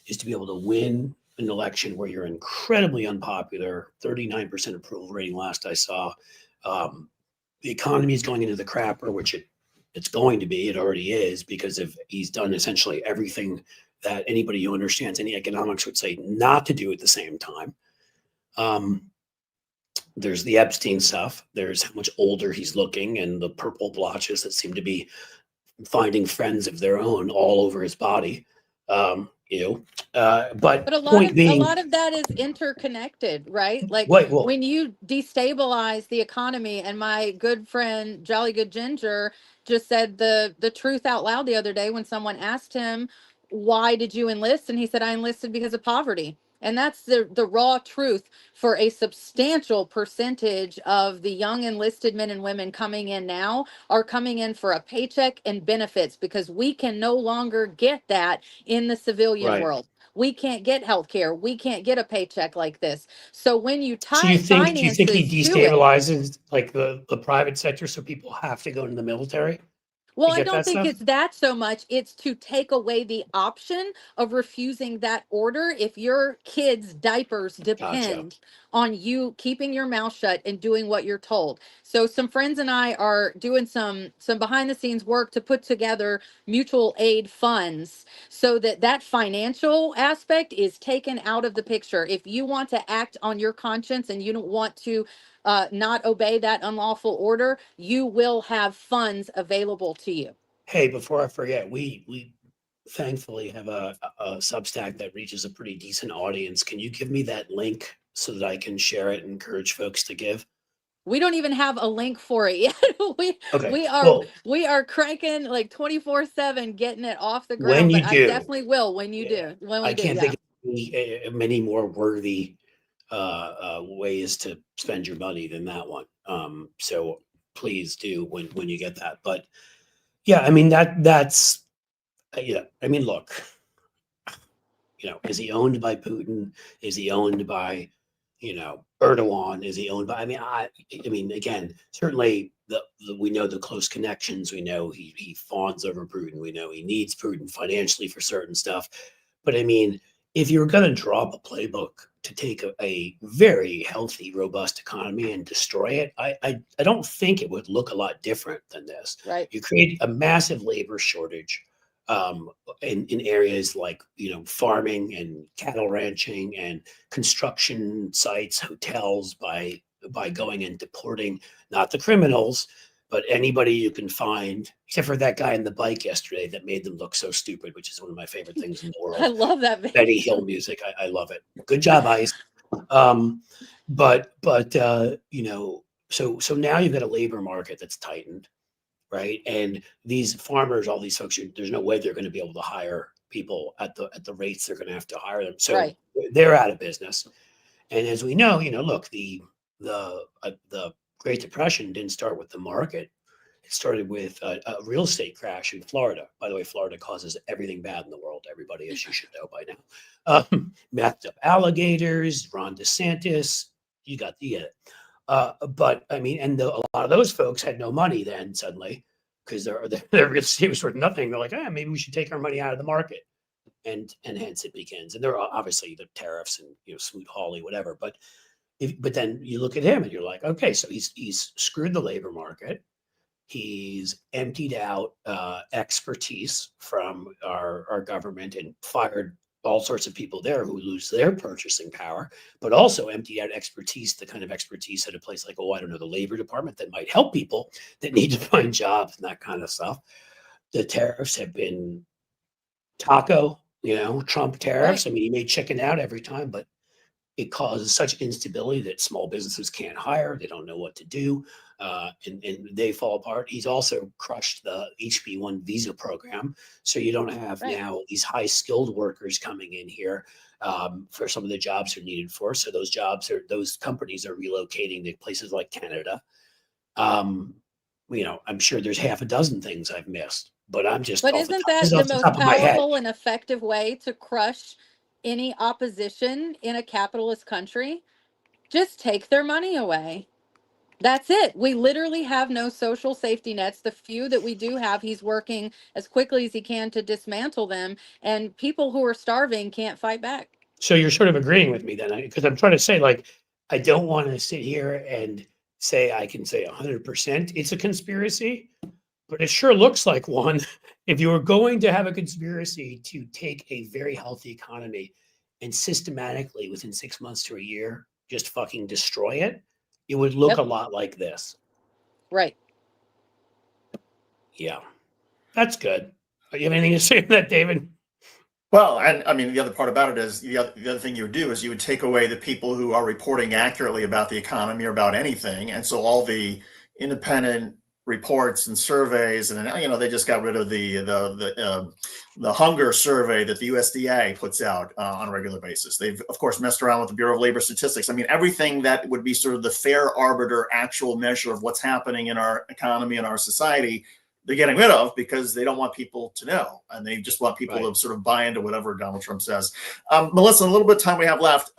is to be able to win an election where you're incredibly unpopular, 39% approval rating last I saw, the economy is going into the crapper, which it's going to be. It already is, because he's done essentially everything that anybody who understands any economics would say not to do at the same time. There's the Epstein stuff. There's how much older he's looking and the purple blotches that seem to be finding friends of their own all over his body. But a lot of that is interconnected, right? Like when you destabilize the economy, and my good friend Jolly Good Ginger just said the truth out loud the other day when someone asked him, why did you enlist? And he said, I enlisted because of poverty. And that's the raw truth for a substantial percentage of the young enlisted men and women coming in now are coming in for a paycheck and benefits, because we can no longer get that in the civilian Right. world. We can't get health care. We can't get a paycheck like this. So when you So tie do you think he finances to it, destabilizes like the private sector so people have to go into the military well, to I get don't that think stuff? it's that so much. It's to take away the option of refusing that order if your kids' diapers Gotcha. depend on you keeping your mouth shut and doing what you're told. So some friends and I are doing some behind the scenes work to put together mutual aid funds so that that financial aspect is taken out of the picture. If you want to act on your conscience and you don't want to not obey that unlawful order, you will have funds available to you. Hey, before I forget, we thankfully have a Substack that reaches a pretty decent audience. Can you give me that link so that I can share it and encourage folks to give? We don't even have a link for it yet. we Okay. we are Well, we are cranking like 24/7 getting it off the when ground, but you I do, definitely will when you yeah, do. When we I do, can't yeah. think of many more worthy ways to spend your money than that one. So please do when you get that. But yeah, I mean that's yeah. I mean, look, is he owned by Putin? Is he owned by, Erdogan? Is he owned by? I mean, again, certainly we know the close connections. We know he fawns over Putin. We know he needs Putin financially for certain stuff. But I mean, if you're going to draw up a playbook to take a very healthy, robust economy and destroy it, I don't think it would look a lot different than this. Right. You create a massive labor shortage in areas like farming and cattle ranching and construction sites, hotels by going and deporting not the criminals but anybody you can find, except for that guy on the bike yesterday that made them look so stupid, which is one of my favorite things in the I world. love that video. Benny Hill music, I love it. Good job, Ice. So now you've got a labor market that's tightened, right? And these farmers, all these folks, there's no way they're going to be able to hire people at the rates they're going to have to hire them. So Right. they're out of business. And as we know, look, the Great Depression didn't start with the market. It started with a real estate crash in Florida. By the way, Florida causes everything bad in the world. Everybody, as you should know by now. Methed up alligators, Ron DeSantis, you got the but I mean, and a lot of those folks had no money then suddenly because their real estate was worth nothing. They're like, maybe we should take our money out of the market, and hence it begins. And there are obviously the tariffs and Smoot Hawley, whatever. But then you look at him and you're like, okay, so he's screwed the labor market. He's emptied out expertise from our government and fired all sorts of people there who lose their purchasing power, but also emptied out expertise, the kind of expertise at a place like, I don't know, the labor department that might help people that need to find jobs and that kind of stuff. The tariffs have been Trump tariffs. Right. I mean, he may chicken out every time, but it causes such instability that small businesses can't hire. They don't know what to do. And they fall apart. He's also crushed the HB1 visa program. So you don't have Right. now these high skilled workers coming in here for some of the jobs they're needed for. So those companies are relocating to places like Canada. I'm sure there's half a dozen things I've missed, but I'm just But off the isn't top, this that is the off the most top of my head. powerful and effective way to crush any opposition in a capitalist country? Just take their money away. That's it. We literally have no social safety nets. The few that we do have, he's working as quickly as he can to dismantle them. And people who are starving can't fight back. So you're sort of agreeing with me then, because I'm trying to say, like, I don't want to sit here and say I can say 100% it's a conspiracy, but it sure looks like one. If you were going to have a conspiracy to take a very healthy economy and systematically within 6 months to a year just fucking destroy it, it would look Yep. a lot like this. Right. Yeah, that's good. You have anything to say to that, David? Well, and I mean, the other part about it is the other thing you would do is you would take away the people who are reporting accurately about the economy or about anything. And so all the independent reports and surveys, and they just got rid of the hunger survey that the USDA puts out on a regular basis. They've of course messed around with the Bureau of Labor Statistics. I mean, everything that would be sort of the fair arbiter, actual measure of what's happening in our economy and our society, they're getting rid of because they don't want people to know, and they just want people to sort of buy into whatever Donald Trump says. Melissa, a little bit of time we have left.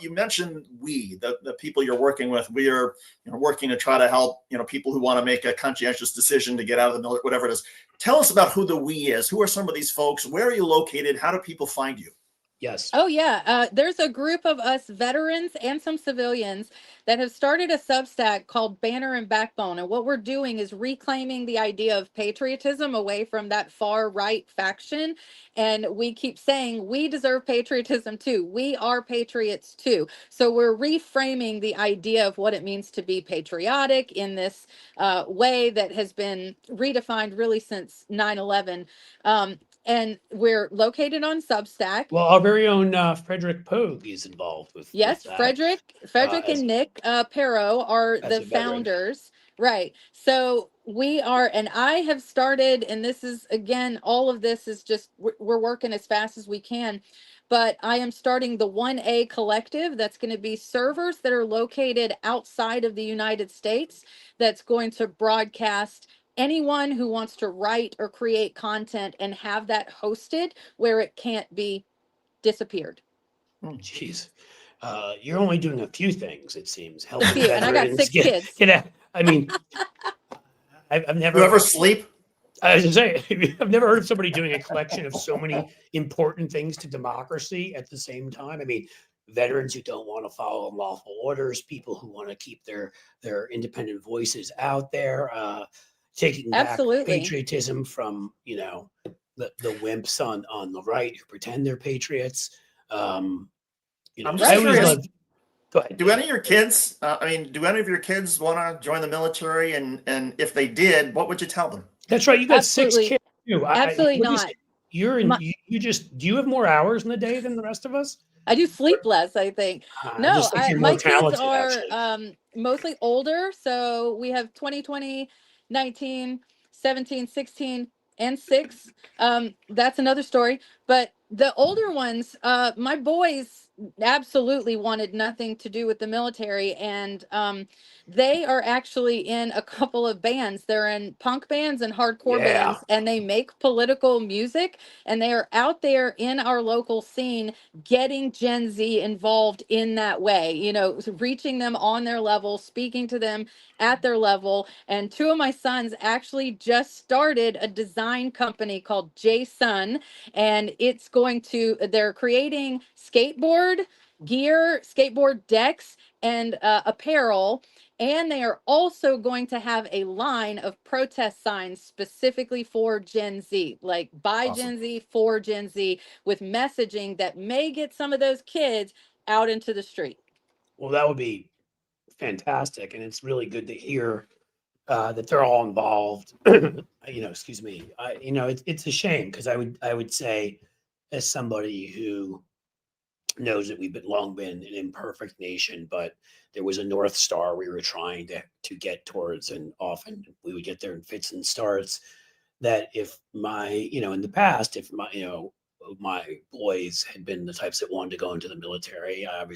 You mentioned the people you're working with. We are working to try to help people who want to make a conscientious decision to get out of the military, whatever it is. Tell us about who the we is. Who are some of these folks? Where are you located? How do people find you? Yes. Oh, yeah. There's a group of us veterans and some civilians that have started a Substack called Banner and Backbone. And what we're doing is reclaiming the idea of patriotism away from that far right faction. And we keep saying we deserve patriotism too. We are patriots too. So we're reframing the idea of what it means to be patriotic in this way that has been redefined really since 9/11. And we're located on Substack. Well, our very own Frederick Pogue is involved with Yes, that. Frederick As and Nick Perot are as the a veteran. founders. Right. So we are, and I have started, and this is again, all of this is just, we're working as fast as we can. But I am starting the 1A collective that's going to be servers that are located outside of the United States that's going to broadcast anyone who wants to write or create content and have that hosted where it can't be disappeared. Jeez. You're only doing a few things, it seems. A Helping few, and I got veterans 6 kids. get out. I mean, I've never. You ever sleep? I was gonna say, I've never heard of somebody doing a collection of so many important things to democracy at the same time. I mean, veterans who don't want to follow unlawful orders, people who want to keep their independent voices out there, taking back Absolutely. patriotism from the wimps on the right who pretend they're patriots. I'm just I always curious. loved. Go ahead. Do any of your kids? Do any of your kids want to join the military? And if they did, what would you tell them? That's right. You got Absolutely. 6 kids too. Absolutely what do you not. say? You're in. My- You just. Do you have more hours in the day than the rest of us? I do sleep less, I think. I No, just think you're more my kids talented, are actually. mostly older. So we have 2020, 19, 17, 16, and 6. That's another story. But the older ones, my boys absolutely wanted nothing to do with the military. And they are actually in a couple of bands. They're in punk bands and hardcore Yeah. bands, and they make political music. And they are out there in our local scene getting Gen Z involved in that way, reaching them on their level, speaking to them at their level. And 2 of my sons actually just started a design company called J-Sun, and they're creating skateboard gear, skateboard decks, and apparel. And they are also going to have a line of protest signs specifically for Gen Z, like by Awesome. Gen Z, for Gen Z, with messaging that may get some of those kids out into the street. Well, that would be fantastic, and it's really good to hear that they're all involved. Excuse me. It's a shame because I would say, as somebody who knows that we've long been an imperfect nation, but there was a North Star we were trying to get towards, and often we would get there in fits and starts. That if in the past, if my boys had been the types that wanted to go into the military, I'd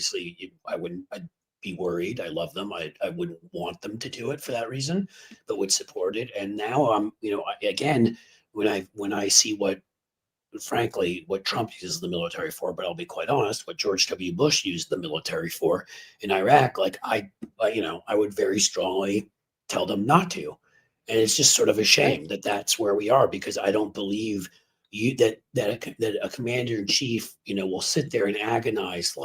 be worried. I love them. I wouldn't want them to do it for that reason, but would support it. And now again, when I see frankly, what Trump uses the military for, but I'll be quite honest, what George W. Bush used the military for in Iraq, like I would very strongly tell them not to. And it's just sort of a shame that that's where we are, because I don't believe that a commander in chief, will sit there and agonize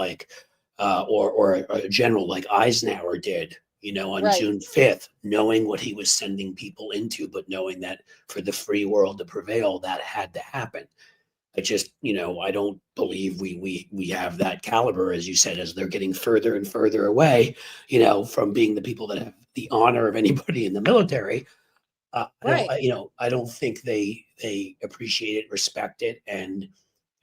or a general like Eisenhower did, on June 5th, knowing what he was sending people into, but knowing that for the free world to prevail, that had to happen. I just, I don't believe we have that caliber, as you said, as they're getting further and further away, from being the people that have the honor of anybody in the military. I don't think they appreciate it, respect it, and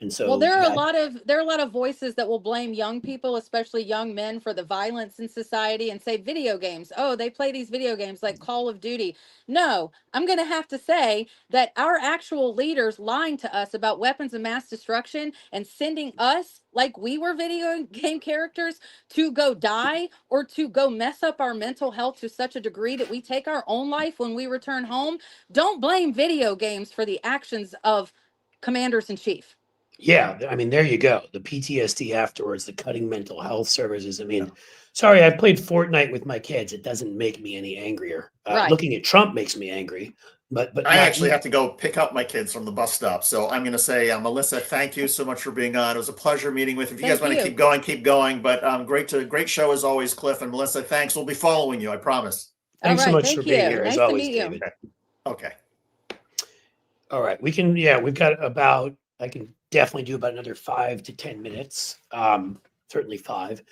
And so Well, there are yeah, a lot of voices that will blame young people, especially young men, for the violence in society and say video games. Oh, they play these video games like Call of Duty. No, I'm going to have to say that our actual leaders lying to us about weapons of mass destruction and sending us like we were video game characters to go die or to go mess up our mental health to such a degree that we take our own life when we return home. Don't blame video games for the actions of commanders in chief. yeah, I mean, there you go. The PTSD afterwards, the cutting mental health services. I mean, sorry, I played Fortnite with my kids. It doesn't make me any angrier. Right. Looking at Trump makes me angry, but I not actually have to go pick up my kids from the bus stop. So I'm going to say, Melissa, thank you so much for being on. It was a pleasure meeting with you. If you guys Thank want to you. keep going. But great show as always, Cliff and Melissa. Thanks. We'll be following you. I promise. Thanks so All right. much for Thank being you. here as Nice to always, meet you. David. Okay. All right, we can. Yeah, we've got about. I can definitely do about another 5 to 10 minutes. Certainly 5.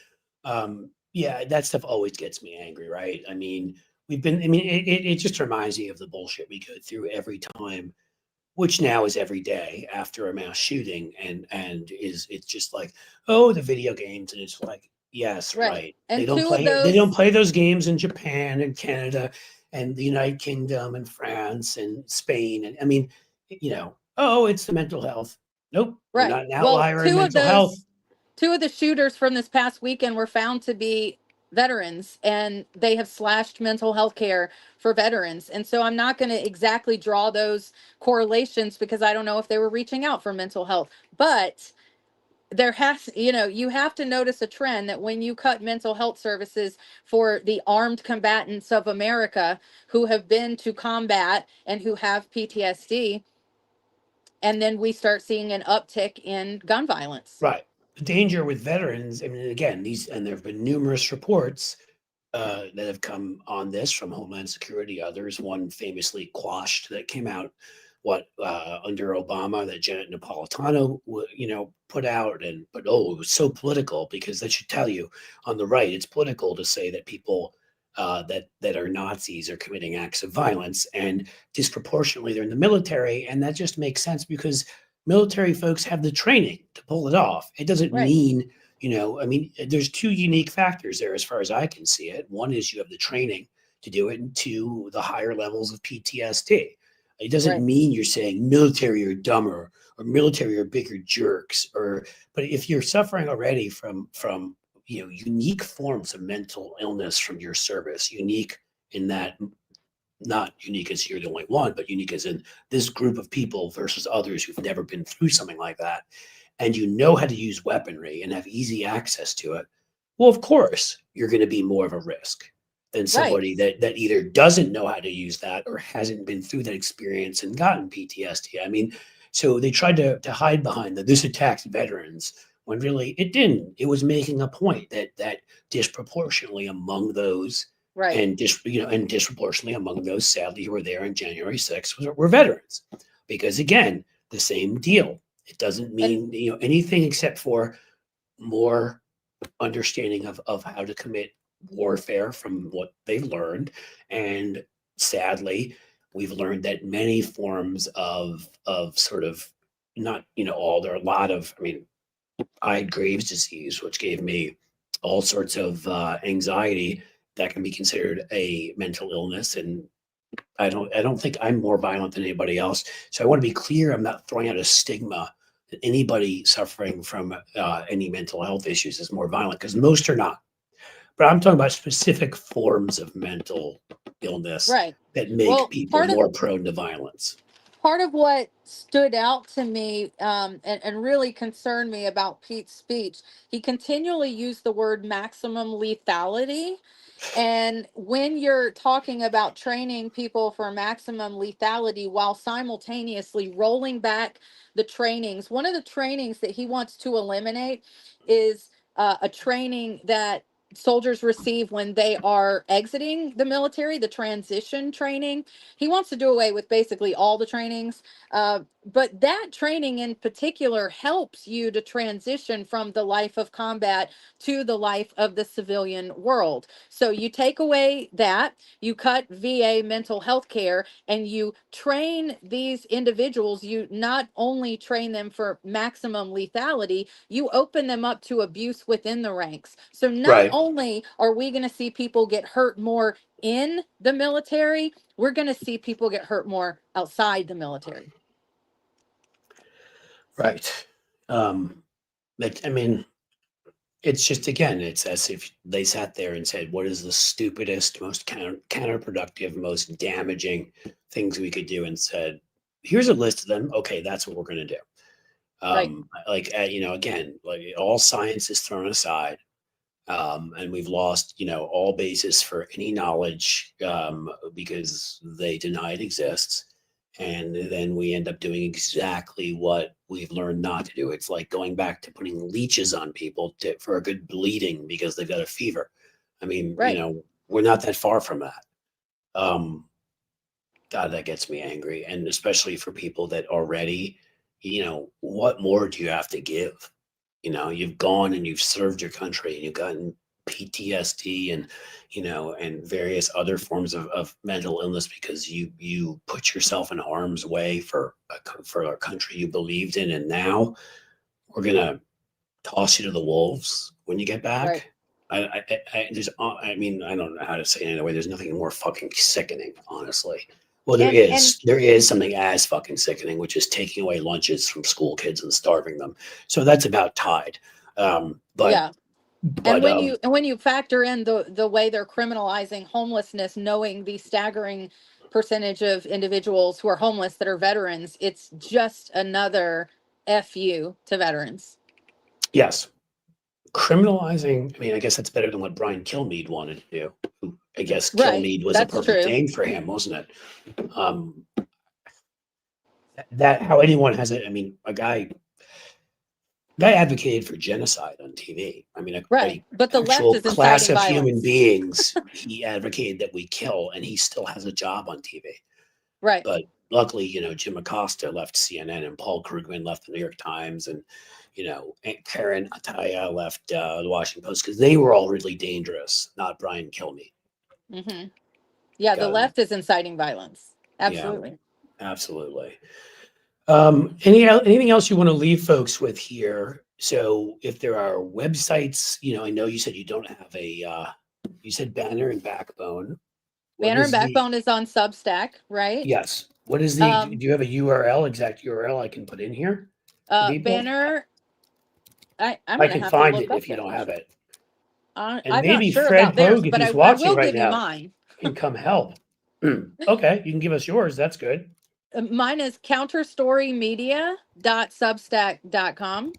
Yeah, that stuff always gets me angry, right? I mean, we've been. I mean, it just reminds me of the bullshit we go through every time, which now is every day after a mass shooting, and it's just like, oh, the video games, and it's like, yes, Right. right. And They don't two of play. They don't those, play those games in Japan and Canada and the United Kingdom and France and Spain, and I mean, oh, it's the mental health. Nope, we're right. not an Well, outlier in mental health. two of the shooters from this past weekend were found to be veterans, and they have slashed mental health care for veterans. And so I'm not going to exactly draw those correlations because I don't know if they were reaching out for mental health, but there has, you have to notice a trend that when you cut mental health services for the armed combatants of America who have been to combat and who have PTSD, and then we start seeing an uptick in gun violence. Right. The danger with veterans. I mean, again, and there have been numerous reports that have come on this from Homeland Security, others. One famously quashed that came out under Obama that Janet Napolitano put out, but it was so political because that should tell you on the right it's political to say that people that are Nazis are committing acts of violence, and disproportionately they're in the military, and that just makes sense because military folks have the training to pull it off. It doesn't Right. mean I mean, there's 2 unique factors there as far as I can see it. One is you have the training to do it, and 2, the higher levels of PTSD. It doesn't Right. mean you're saying military are dumber or military are bigger jerks, but if you're suffering already from unique forms of mental illness from your service, unique in that, not unique as you're the only one, but unique as in this group of people versus others who've never been through something like that, and you know how to use weaponry and have easy access to it, well, of course, you're going to be more of a risk than somebody that either doesn't know how to use that or hasn't been through that experience and gotten PTSD. I mean, so they tried to hide behind that this attacks veterans when really it didn't. It was making a point that disproportionately among those Right. and disproportionately among those sadly who were there on January 6th were veterans, because again, the same deal. It doesn't mean anything except for more understanding of how to commit warfare from what they've learned. And sadly, we've learned that many forms of sort of not, all there are a lot of, I mean, I had Graves' disease, which gave me all sorts of anxiety that can be considered a mental illness. And I don't think I'm more violent than anybody else. So I want to be clear. I'm not throwing out a stigma that anybody suffering from any mental health issues is more violent, because most are not. But I'm talking about specific forms of mental illness Right. that make Well, people more prone to violence. part of what stood out to me and really concerned me about Pete's speech, he continually used the word maximum lethality. And when you're talking about training people for maximum lethality while simultaneously rolling back the trainings, one of the trainings that he wants to eliminate is a training that soldiers receive when they are exiting the military, the transition training. He wants to do away with basically all the trainings. But that training in particular helps you to transition from the life of combat to the life of the civilian world. So you take away that, you cut VA mental health care, and you train these individuals. You not only train them for maximum lethality, you open them up to abuse within the ranks. So not Right. only are we going to see people get hurt more in the military, we're going to see people get hurt more outside the military. Right. But I mean, it's just, again, it's as if they sat there and said, what is the stupidest, most counterproductive, most damaging things we could do, and said, here's a list of them. Okay, that's what we're going to do. Right. Again, like, all science is thrown aside, and we've lost, all basis for any knowledge, because they deny it exists. And then we end up doing exactly what we've learned not to do. It's like going back to putting leeches on people for a good bleeding because they've got a fever. I mean, Right. we're not that far from that. God, that gets me angry. And especially for people that already, what more do you have to give? You've gone and you've served your country, and you've gotten PTSD and, and various other forms of mental illness because you put yourself in harm's way for a country you believed in. And now we're going to toss you to the wolves when you get back. Right. I mean, I don't know how to say it anyway. There's nothing more fucking sickening, honestly. Well, there And is something as fucking sickening, which is taking away lunches from school kids and starving them. So that's about tied. But yeah. but And when you factor in the way they're criminalizing homelessness, knowing the staggering percentage of individuals who are homeless that are veterans, it's just another FU to veterans. yes, criminalizing. I mean, I guess that's better than what Brian Kilmeade wanted to do. Who, I guess Right. Kilmeade was a That's perfect true. name for him, wasn't it? That how anyone has it. I mean, a guy advocated for genocide on TV. I mean, Right. But the left actual is class inciting of human violence. beings. He advocated that we kill, and he still has a job on TV. Right. But luckily, Jim Acosta left CNN, and Paul Krugman left the New York Times, and Aunt Karen Ataya left the Washington Post, because they were all really dangerous, not Brian Kilmeade. Mm-hmm. Yeah, the left is inciting violence. Absolutely. Yeah, absolutely. Anything else you want to leave folks with here? So if there are websites, I know you said you don't have you said Banner and Backbone. Banner and Backbone is on Substack, right? Yes. What is do you have a URL, exact URL I can put in here? Banner. I'm I gonna can have to find look it up if you that. don't have it. And I'm not maybe sure Fred about theirs, Hogue, if but he's I watching will right give you now, mine. can come help. Okay, you can give us yours. That's good. Mine is counterstorymedia.substack.com.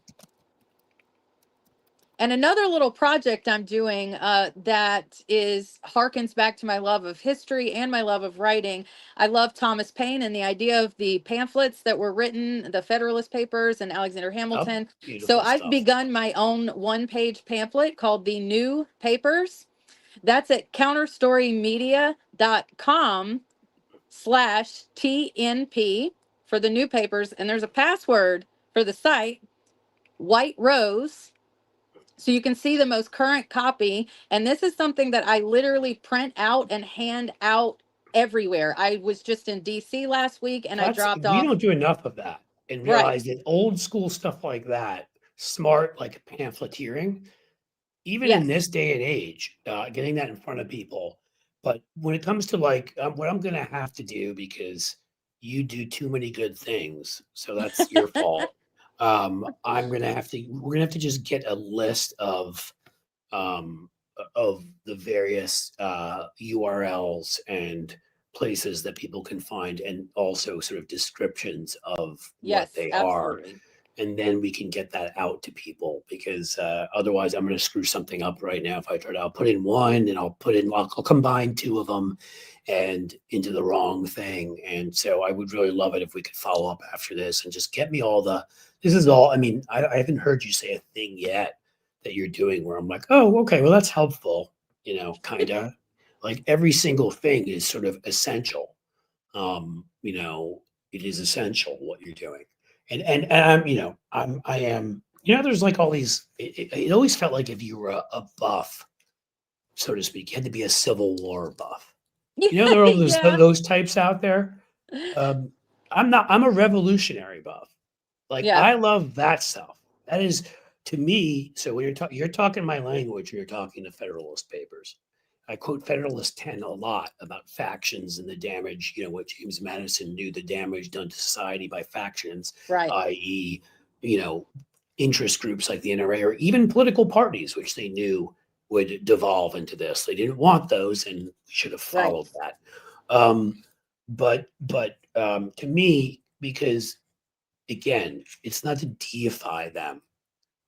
And another little project I'm doing that harkens back to my love of history and my love of writing. I love Thomas Paine and the idea of the pamphlets that were written, the Federalist Papers and Alexander Hamilton. So I've Stuff. begun my own one-page pamphlet called The New Papers. That's at counterstorymedia.com/TNP for the new papers. And there's a password for the site, White Rose. So you can see the most current copy. And this is something that I literally print out and hand out everywhere. I was just in DC last week and I dropped We off. don't do enough of that, and Right. realize that old school stuff like that, smart, like pamphleteering, even in Yes. this day and age, getting that in front of people. But when it comes to like what I'm going to have to do, because you do too many good things, so that's your fault. We're going to have to just get a list of the various URLs and places that people can find, and also sort of descriptions of what they are. And then we can get that out to people, because otherwise I'm going to screw something up right now. If I try to, I'll put in one and I'll combine two of them and into the wrong thing. And so I would really love it if we could follow up after this and just get me this is all, I mean, I haven't heard you say a thing yet that you're doing where I'm like, oh, okay, well, that's helpful, kind of like every single thing is sort of essential. It is essential what you're doing. And I'm, I am, there's like all these, it always felt like if you were a buff, so to speak, you had to be a Civil War buff. There are all Yeah. those types out there. I'm a revolutionary buff. Like Yeah. I love that stuff. That is to me. So when you're talking my language, you're talking the Federalist Papers. I quote Federalist 10 a lot about factions and the damage, what James Madison knew the damage done to society by factions, Right. i.e., interest groups like the NRA or even political parties, which they knew would devolve into this. They didn't want those, and we should have Right. followed that. But to me, because again, it's not to deify them.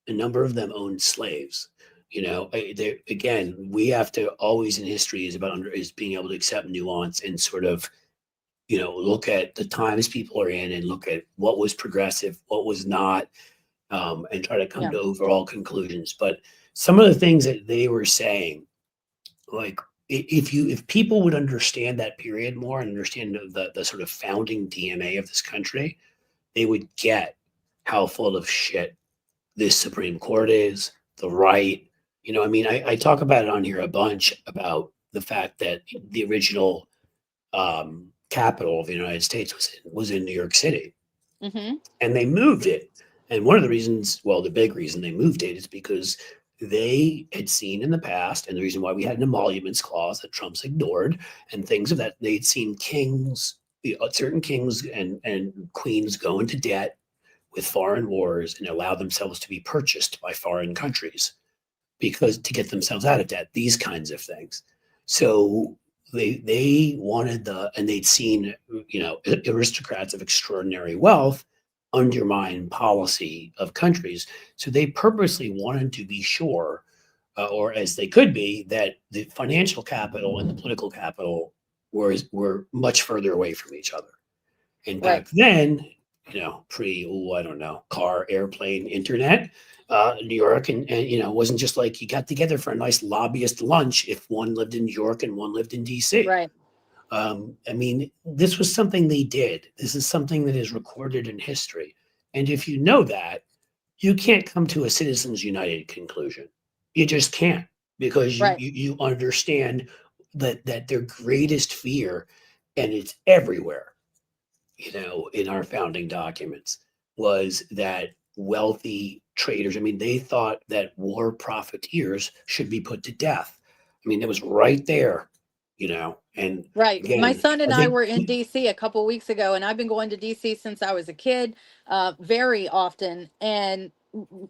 A number of them owned slaves. Again, we have to always in history is being able to accept nuance and sort of, look at the times people are in and look at what was progressive, what was not, and try to come Yeah. to overall conclusions. But some of the things that they were saying, like if people would understand that period more and understand the sort of founding DNA of this country, they would get how full of shit this Supreme Court is, the right. I talk about it on here a bunch about the fact that the original capital of the United States was in New York City, and they moved it. And one of the reasons, well, the big reason they moved it is because they had seen in the past, and the reason why we had an emoluments clause that Trump's ignored, and things of that, they'd seen certain kings and queens go into debt with foreign wars and allow themselves to be purchased by foreign countries because to get themselves out of debt, these kinds of things. So they wanted and they'd seen, aristocrats of extraordinary wealth undermine policy of countries. So they purposely wanted to be sure, or as they could be, that the financial capital and the political capital were much further away from each other. And back then, I don't know, car, airplane, internet, New York, and it wasn't just like you got together for a nice lobbyist lunch if one lived in New York and one lived in DC. Right. This was something they did. This is something that is recorded in history. And if you know that, you can't come to a Citizens United conclusion. You just can't, because you understand that their greatest fear, and it's everywhere, in our founding documents, was that wealthy traders, they thought that war profiteers should be put to death. It was right there, and Right. again, My son and I I think were in DC a couple weeks ago, and I've been going to DC since I was a kid, very often. And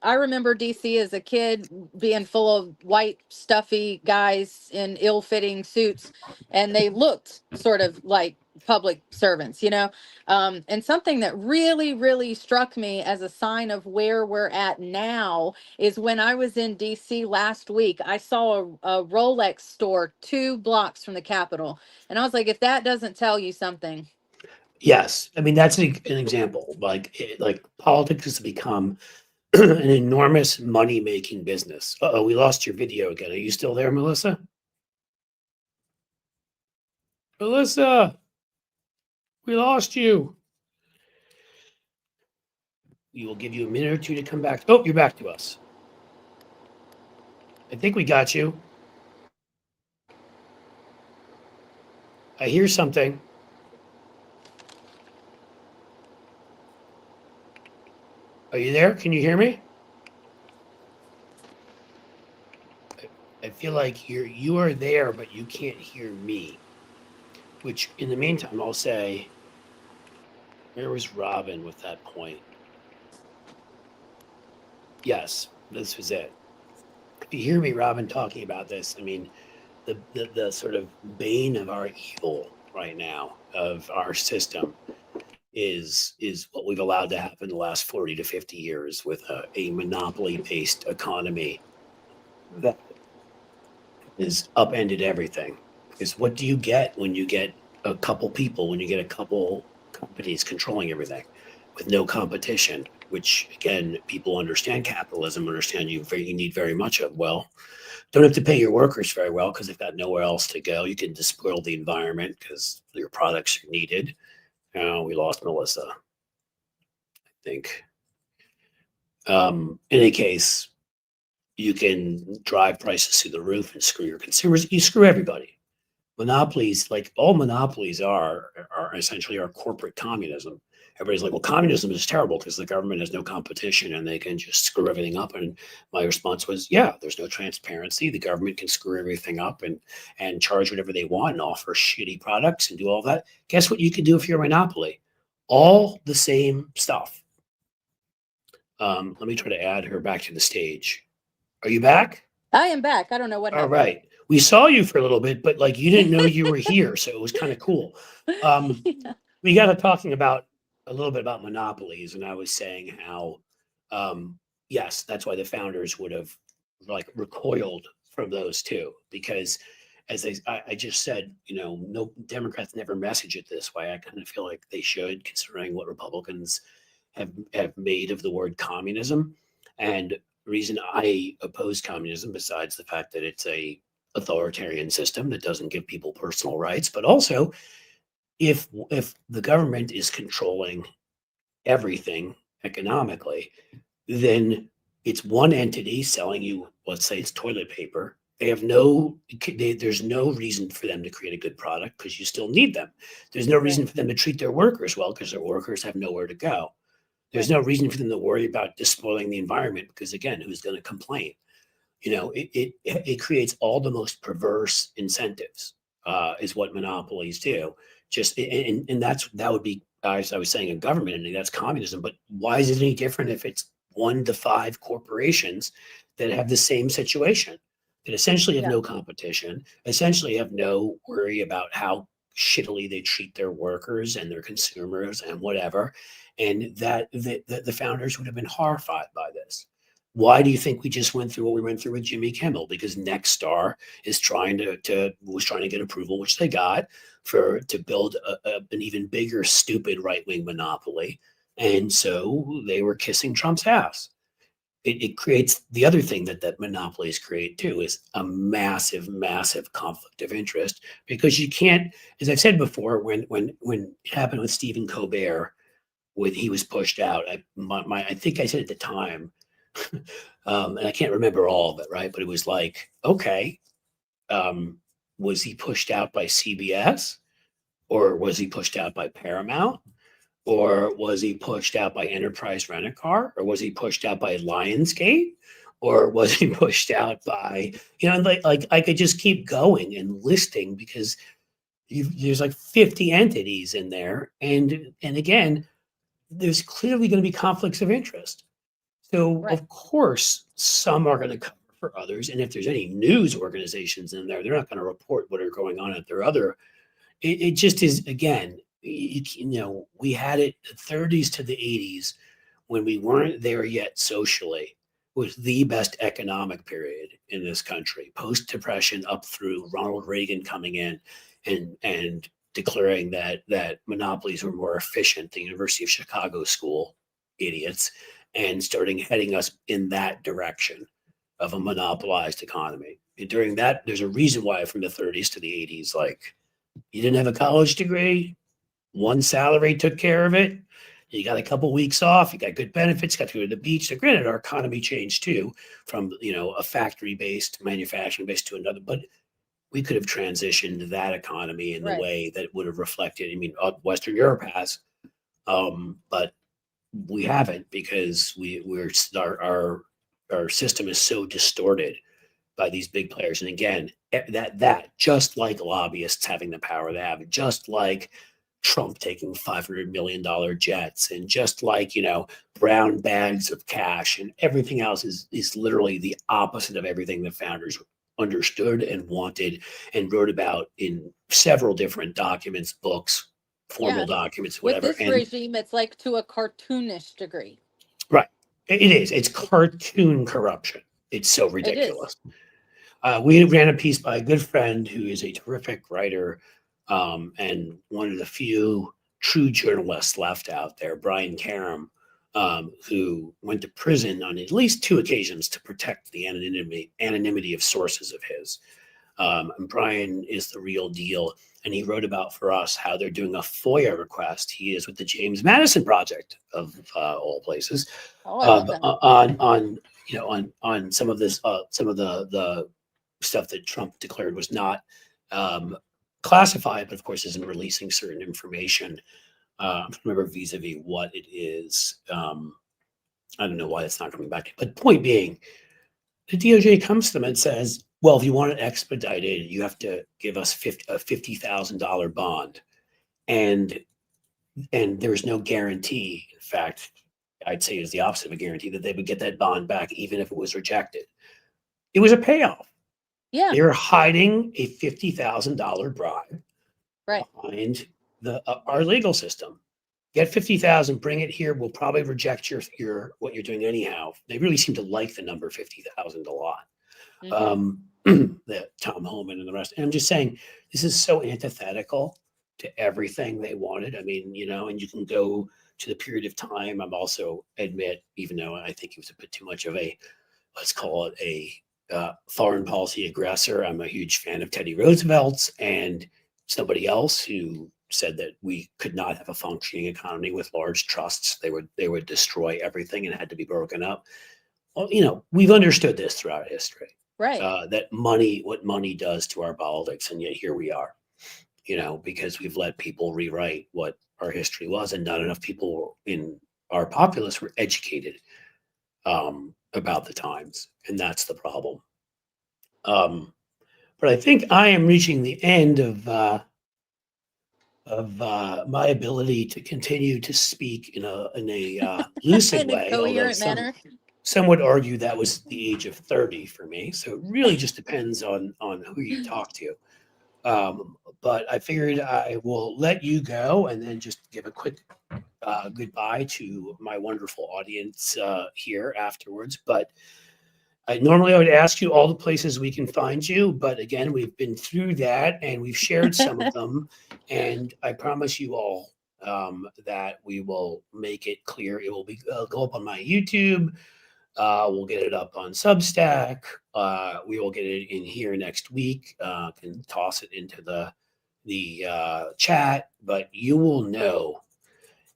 I remember DC as a kid being full of white, stuffy guys in ill-fitting suits, and they looked sort of like public servants, and something that really, really struck me as a sign of where we're at now is when I was in DC last week, I saw a Rolex store 2 blocks from the Capitol. And I was like, if that doesn't tell you something. yes, that's an example. Like politics has become an enormous money-making business. Uh-oh, we lost your video again. Are you still there, Melissa? Melissa, we lost you. We will give you a minute or two to come back. Oh, you're back to us. I think we got you. I hear something. Are you there? Can you hear me? I feel like you are there, but you can't hear me. Which, in the meantime, I'll say, where was Robin with that point? Yes, this was it. If you hear me, Robin, talking about this, the sort of bane of our evil right now, of our system, is what we've allowed to happen the last 40 to 50 years with a monopoly-based economy that has upended everything. Because what do you get when you get a couple people, when you get a couple companies controlling everything with no competition? which again, people understand capitalism, understand you need very much of. Well, don't have to pay your workers very well because they've got nowhere else to go. You can despoil the environment because your products are needed. We lost Melissa, I think. In any case, you can drive prices through the roof and screw your consumers. You screw everybody. Monopolies, like all monopolies are essentially our corporate communism. Everybody's like, well, communism is terrible because the government has no competition and they can just screw everything up. And my response was, yeah, there's no transparency. The government can screw everything up and charge whatever they want and offer shitty products and do all that. Guess what you can do if you're a monopoly? All the same stuff. Let me try to add her back to the stage. Are you back? I am back. I don't know what All happened. right. We saw you for a little bit, but like you didn't know you were here, so it was kind of cool. Yeah. We got to talking about a little bit about monopolies, and I was saying how, yes, that's why the founders would have like recoiled from those too, because as I just said, no Democrats never message it this way. I kind of feel like they should, considering what Republicans have made of the word communism. And the reason I oppose communism, besides the fact that it's a authoritarian system that doesn't give people personal rights, but also if the government is controlling everything economically, then it's one entity selling you, let's say it's toilet paper. There's no reason for them to create a good product because you still need them. There's no reason for them to treat their workers well because their workers have nowhere to go. There's no reason for them to worry about despoiling the environment because, again, who's going to complain? It creates all the most perverse incentives, is what monopolies do. And that would be, as I was saying, a government, and that's communism. But why is it any different if it's 1 to 5 corporations that have the same situation, that essentially have no competition, essentially have no worry about how shittily they treat their workers and their consumers and whatever, and that the founders would have been horrified by this. Why do you think we just went through what we went through with Jimmy Kimmel? Because Nexstar is was trying to get approval, which they got, to build an even bigger stupid right-wing monopoly, and so they were kissing Trump's ass. It creates the other thing that monopolies create too, is a massive, massive conflict of interest, because you can't, as I've said before, when it happened with Stephen Colbert, when he was pushed out, I think I said at the time, and I can't remember all of it, right? But it was like, okay, was he pushed out by CBS, or was he pushed out by Paramount, or was he pushed out by Enterprise Rent-A-Car, or was he pushed out by Lionsgate, or was he pushed out by, like I could just keep going and listing, because there's like 50 entities in there, and again, there's clearly going to be conflicts of interest. So of course, some are going to cover for others, and if there's any news organizations in there, they're not going to report what are going on at their other. It just is, again, we had it the 30s to the 80s, when we weren't there yet socially, was the best economic period in this country, post-depression up through Ronald Reagan coming in and declaring that monopolies were more efficient, the University of Chicago school idiots, and heading us in that direction of a monopolized economy. And during that, there's a reason why from the 30s to the 80s, like, you didn't have a college degree, one salary took care of it. You got a couple weeks off, you got good benefits, got to go to the beach. So granted, our economy changed too, from a factory-based, manufacturing-based to another, but we could have transitioned that economy in the way that would have reflected. I mean, Western Europe has, but we haven't, because our system is so distorted by these big players. And again, that just like lobbyists having the power they have, just like Trump taking $500 million jets, and just like, brown bags of cash, and everything else is literally the opposite of everything the founders understood and wanted and wrote about in several different documents, books, formal documents, whatever. With this regime, it's like to a cartoonish degree. Right. It is. It's cartoon corruption. It's so ridiculous. We ran a piece by a good friend who is a terrific writer, and one of the few true journalists left out there, Brian Karam, who went to prison on at least 2 occasions to protect the anonymity of sources of his. And Brian is the real deal. And he wrote about for us how they're doing a FOIA request. He is with the James Madison Project of all places, Oh, I love that. on some of this, some of the stuff that Trump declared was not classified, but of course isn't releasing certain information. I don't remember vis-a-vis what it is. I don't know why it's not coming back. But point being, the DOJ comes to them and says, well, if you want it expedited, you have to give us a $50,000 bond. And there's no guarantee. In fact, I'd say it's the opposite of a guarantee that they would get that bond back, even if it was rejected. It was a payoff. Yeah. They were hiding a $50,000 bribe behind our legal system. Get 50,000, bring it here. We'll probably reject your what you're doing anyhow. They really seem to like the number 50,000 a lot. That Tom Homan and the rest. And I'm just saying, this is so antithetical to everything they wanted. I mean, and you can go to the period of time. I'm also admit, even though I think he was a bit too much of a, let's call it a foreign policy aggressor. I'm a huge fan of Teddy Roosevelt's and somebody else who said that we could not have a functioning economy with large trusts. They would destroy everything and had to be broken up. Well, we've understood this throughout history. Right. That what money does to our politics, and yet here we are, because we've let people rewrite what our history was, and not enough people in our populace were educated about the times, and that's the problem. But I think I am reaching the end of my ability to continue to speak in a lucid way, although some would argue that was the age of 30 for me. So it really just depends on who you talk to. But I figured I will let you go and then just give a quick goodbye to my wonderful audience here afterwards. But normally I would ask you all the places we can find you. But again, we've been through that and we've shared some of them. And I promise you all that we will make it clear. It will go up on my YouTube. We'll get it up on Substack. We will get it in here next week. Can toss it into the chat, but you will know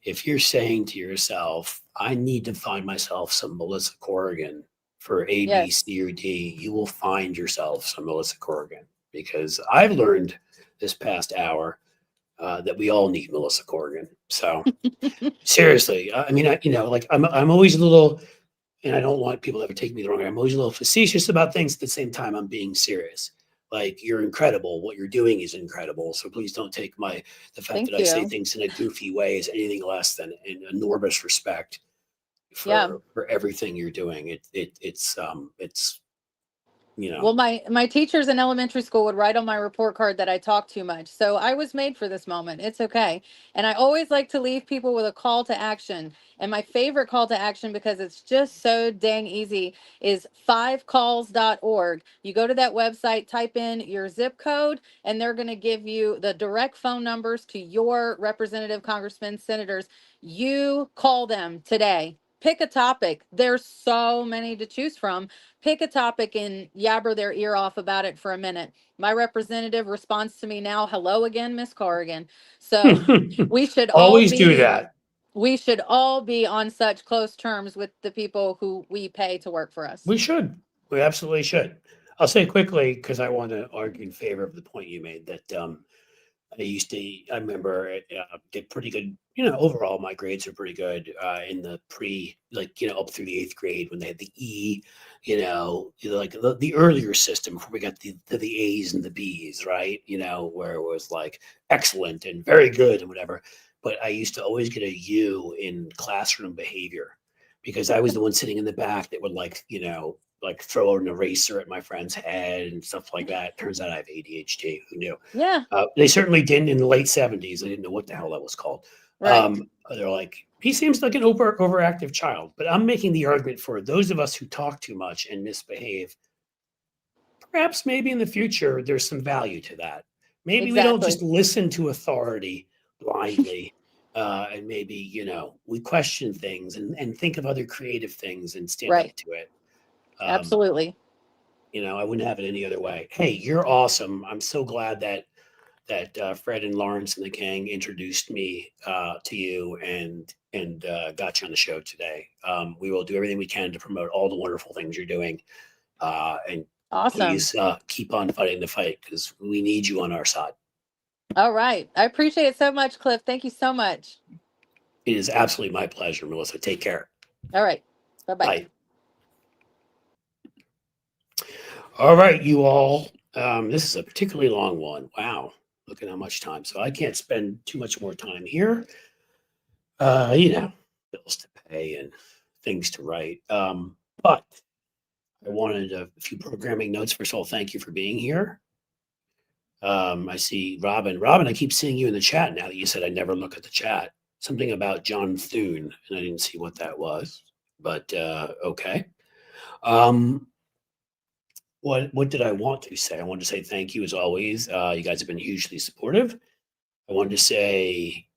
if you're saying to yourself, I need to find myself some Melissa Corgan for A, B, C, or D, you will find yourself some Melissa Corgan, because I've learned this past hour that we all need Melissa Corgan. So seriously, I mean, I'm always a little, and I don't want people to ever take me the wrong way. I'm always a little facetious about things. At the same time, I'm being serious. Like, you're incredible. What you're doing is incredible. So please don't take the fact that I say things in a goofy way as anything less than an enormous respect for everything you're doing. It's Well, my teachers in elementary school would write on my report card that I talk too much. So I was made for this moment. It's okay. And I always like to leave people with a call to action. And my favorite call to action, because it's just so dang easy, is 5calls.org. You go to that website, type in your zip code, and they're going to give you the direct phone numbers to your representative, congressmen, senators. You call them today. Pick a topic. There's so many to choose from. Pick a topic and yabber their ear off about it for a minute. My representative responds to me now, hello again, Miss Corrigan. So we should always do that. We should all be on such close terms with the people who we pay to work for us. We should. We absolutely should. I'll say quickly, because I want to argue in favor of the point you made, that I remember get pretty good, overall my grades are pretty good in the up through the 8th grade when they had the E, like the earlier system before we got the A's and the B's, right? Where it was like excellent and very good and whatever. But I used to always get a U in classroom behavior because I was the one sitting in the back that would like throw an eraser at my friend's head and stuff like that. Turns out I have ADHD. Who knew? Yeah. They certainly didn't in the late 70s. I didn't know what the hell that was called. Right. They're like, he seems like an overactive child. But I'm making the argument for those of us who talk too much and misbehave. Perhaps maybe in the future, there's some value to that. Maybe we don't just listen to authority blindly and maybe, you know, we question things and think of other creative things and stand Right. up to it. Absolutely. You know, I wouldn't have it any other way. Hey, you're awesome. I'm so glad that Fred and Lawrence and the gang introduced me to you and got you on the show today. We will do everything we can to promote all the wonderful things you're doing. And Awesome. please keep on fighting the fight because we need you on our side. All right. I appreciate it so much, Cliff. Thank you so much. It is absolutely my pleasure, Melissa. Take care. All right. Bye-bye. Bye. All right, you all. This is a particularly long one. Wow. Look at how much time. So I can't spend too much more time here. You know, bills to pay and things to write. But I wanted a few programming notes. First of all, thank you for being here. I see Robin. Robin, I keep seeing you in the chat now that you said I never look at the chat. Something about John Thune, and I didn't see what that was, but okay. What did I want to say? I wanted to say thank you as always. You guys have been hugely supportive. I wanted to say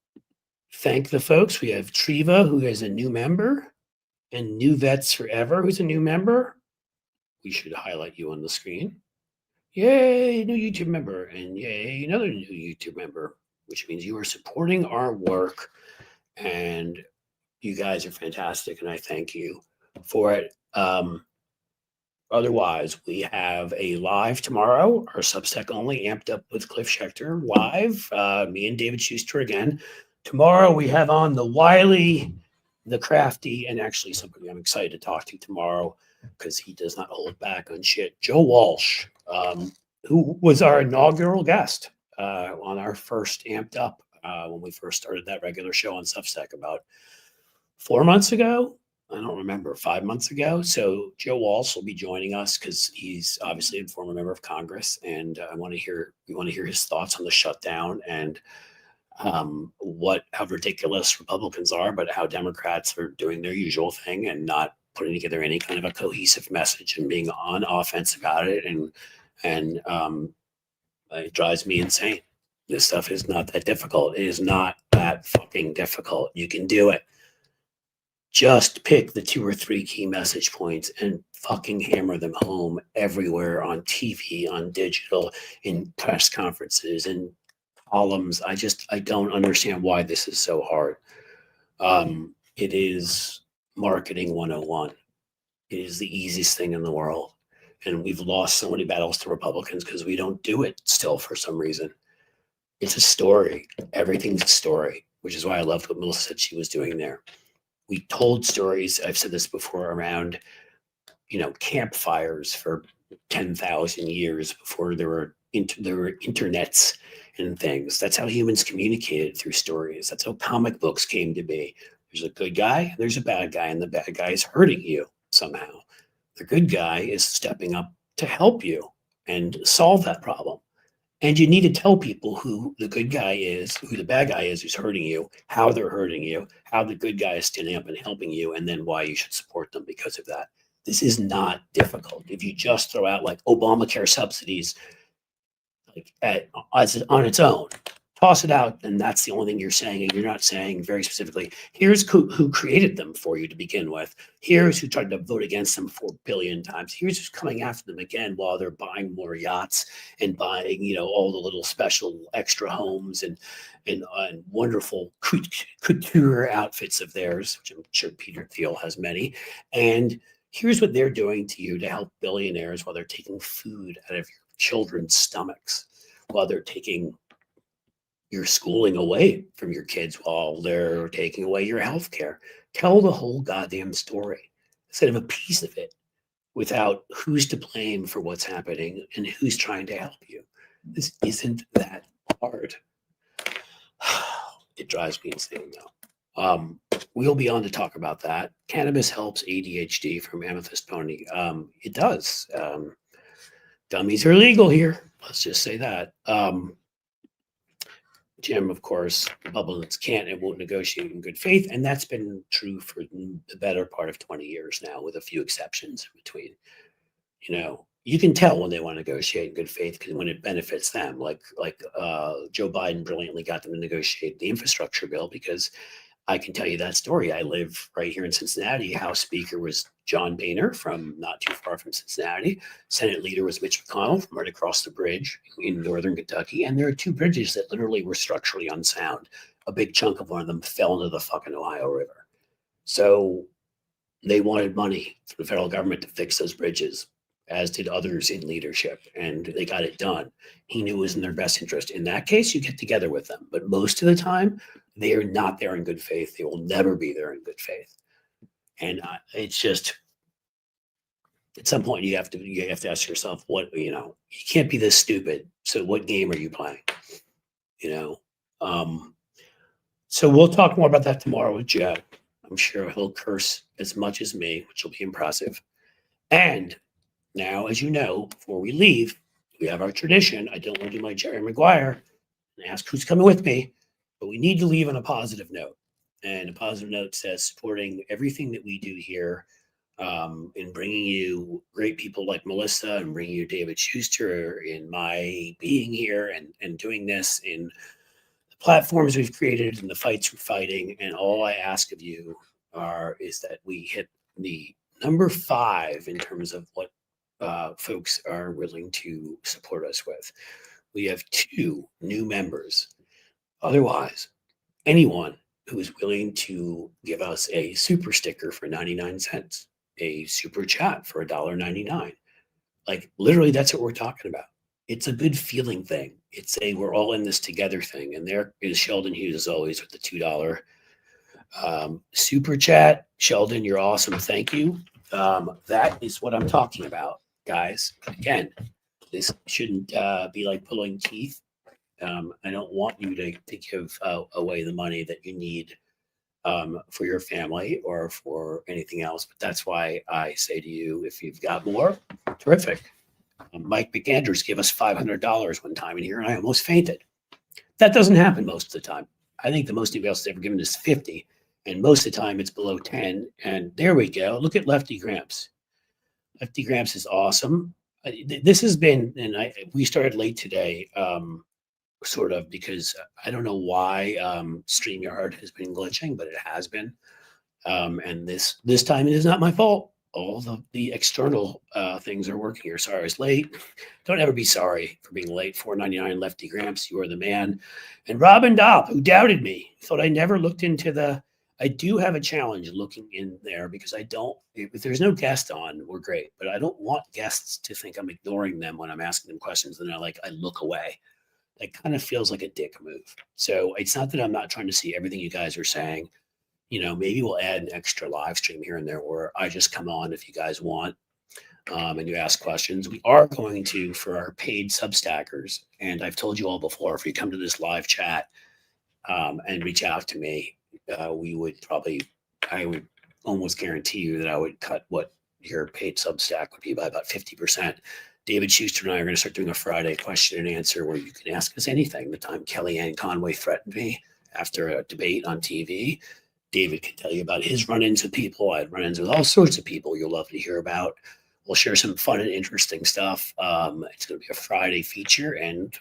thank the folks. We have Triva, who is a new member, and New Vets Forever, who's a new member. We should highlight you on the screen. Yay, new YouTube member, and yay, another new YouTube member, which means you are supporting our work, and you guys are fantastic, and I thank you for it. Otherwise, we have a live tomorrow, our Substack only, Amped Up with Cliff Schechter live. Me and David Schuster again. Tomorrow we have on the wily, the crafty, and actually somebody I'm excited to talk to tomorrow because he does not hold back on shit. Joe Walsh, who was our inaugural guest on our first Amped Up when we first started that regular show on Substack about 4 months ago. I don't remember, 5 months ago. So Joe Walsh will be joining us because he's obviously a former member of Congress, and we want to hear his thoughts on the shutdown and how ridiculous Republicans are, but how Democrats are doing their usual thing and not putting together any kind of a cohesive message and being on offense about it. And it drives me insane. This stuff is not that difficult. It is not that fucking difficult. You can do it. Just pick the 2 or 3 key message points and fucking hammer them home everywhere on TV, on digital, in press conferences and columns. I don't understand why this is so hard. It is marketing 101. It is the easiest thing in the world. And we've lost so many battles to Republicans because we don't do it still for some reason. It's a story. Everything's a story, which is why I loved what Melissa said she was doing there. We told stories, I've said this before, around, you know, campfires for 10,000 years before there were internets and things. That's how humans communicated, through stories. That's how comic books came to be. There's a good guy, and there's a bad guy, and the bad guy is hurting you somehow. The good guy is stepping up to help you and solve that problem. And you need to tell people who the good guy is, who the bad guy is, who's hurting you, how they're hurting you, how the good guy is standing up and helping you, and then why you should support them because of that. This is not difficult. If you just throw out like Obamacare subsidies on its own, toss it out, and that's the only thing you're saying, and you're not saying very specifically, here's who created them for you to begin with. Here's who tried to vote against them 4 billion times. Here's who's coming after them again while they're buying more yachts and buying, you know, all the little special extra homes and wonderful couture outfits of theirs, which I'm sure Peter Thiel has many. And here's what they're doing to you to help billionaires while they're taking food out of your children's stomachs, while they're taking your schooling away from your kids, while they're taking away your health care. Tell the whole goddamn story instead of a piece of it, without who's to blame for what's happening and who's trying to help you. This isn't that hard. It drives me insane though. We'll be on to talk about that. Cannabis helps ADHD from Amethyst Pony. It does. Dummies are legal here. Let's just say that. Jim, of course, Republicans can't and won't negotiate in good faith. And that's been true for the better part of 20 years now, with a few exceptions in between. You know, you can tell when they want to negotiate in good faith because when it benefits them, like Joe Biden brilliantly got them to negotiate the infrastructure bill, because I can tell you that story. I live right here in Cincinnati. House Speaker was John Boehner from not too far from Cincinnati. Senate Leader was Mitch McConnell from right across the bridge in northern Kentucky. And there are two bridges that literally were structurally unsound. A big chunk of one of them fell into the fucking Ohio River. So they wanted money from the federal government to fix those bridges, as did others in leadership, and they got it done. He knew it was in their best interest. In that case, you get together with them. But most of the time, they are not there in good faith. They will never be there in good faith. And it's just, at some point, you have to ask yourself, you can't be this stupid. So what game are you playing? So we'll talk more about that tomorrow with Joe. I'm sure he'll curse as much as me, which will be impressive. And now, as you know, before we leave, we have our tradition. I don't want to do my Jerry Maguire and ask who's coming with me, but we need to leave on a positive note. And a positive note says supporting everything that we do here, in bringing you great people like Melissa and bringing you David Schuster, in my being here and doing this, in the platforms we've created and the fights we're fighting. And all I ask of you is that we hit the number 5 in terms of what folks are willing to support us with. We have 2 new members. Otherwise, anyone who is willing to give us a super sticker for 99 cents, a super chat for $1.99, like literally that's what we're talking about. It's a good feeling thing. It's a we're all in this together thing. And there is Sheldon Hughes, as always, with the $2 super chat. Sheldon, you're awesome. Thank you. That is what I'm talking about, guys. Again, this shouldn't be like pulling teeth. I don't want you to give away the money that you need for your family or for anything else. But that's why I say to you, if you've got more, terrific. Mike McAndrews gave us $500 one time in here, and I almost fainted. That doesn't happen most of the time. I think the most anybody else has ever given is 50. And most of the time it's below 10. And there we go. Look at Lefty Gramps. Lefty Gramps is awesome. This has been, and we started late today, sort of, because I don't know why StreamYard has been glitching, but it has been. And this time it is not my fault. All the external things are working here. Sorry I was late. Don't ever be sorry for being late. $4.99 Lefty Gramps, you are the man. And Robin Dopp, who doubted me, thought I never looked into I do have a challenge looking in there, because if there's no guest on, we're great. But I don't want guests to think I'm ignoring them when I'm asking them questions. And I look away. That kind of feels like a dick move. So it's not that I'm not trying to see everything you guys are saying. Maybe we'll add an extra live stream here and there where I just come on if you guys want, and you ask questions. We are going to, for our paid Substackers, and I've told you all before, if you come to this live chat and reach out to me, I would almost guarantee you that I would cut what your paid Substack would be by about 50%. David Schuster and I are going to start doing a Friday question and answer where you can ask us anything. The time Kellyanne Conway threatened me after a debate on TV, David can tell you about his run-ins with people. I had run-ins with all sorts of people you'll love to hear about. We'll share some fun and interesting stuff. It's going to be a Friday feature and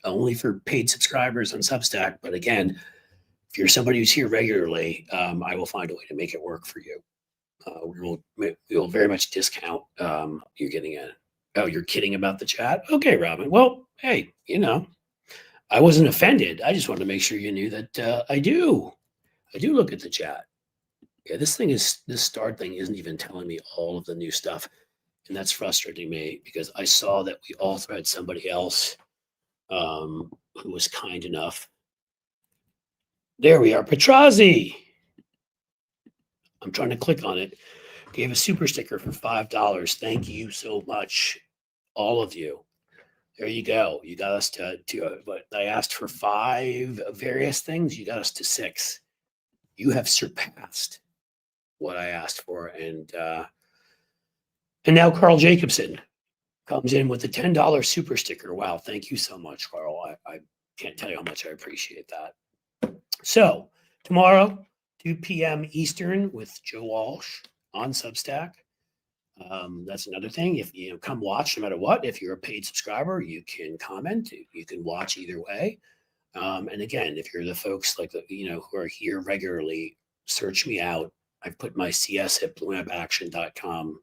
only for paid subscribers on Substack. But again, if you're somebody who's here regularly, I will find a way to make it work for you. We will very much discount you getting in. Oh, you're kidding about the chat? Okay, Robin. Well, hey, I wasn't offended. I just wanted to make sure you knew that I do look at the chat. Yeah, this start thing isn't even telling me all of the new stuff. And that's frustrating me, because I saw that we also had somebody else who was kind enough. There we are, Petrazi. I'm trying to click on it. Gave a super sticker for $5. Thank you so much, all of you. There you go. You got us to but I asked for 5 various things. You got us to 6. You have surpassed what I asked for. And now Carl Jacobson comes in with a $10 super sticker. Wow. Thank you so much, Carl. I can't tell you how much I appreciate that. So tomorrow, 2 p.m. Eastern with Joe Walsh on Substack. That's another thing. If you come watch, no matter what, if you're a paid subscriber, you can comment. You can watch either way. And again, if you're the folks like who are here regularly, search me out. I've put my cs@bluemapaction.com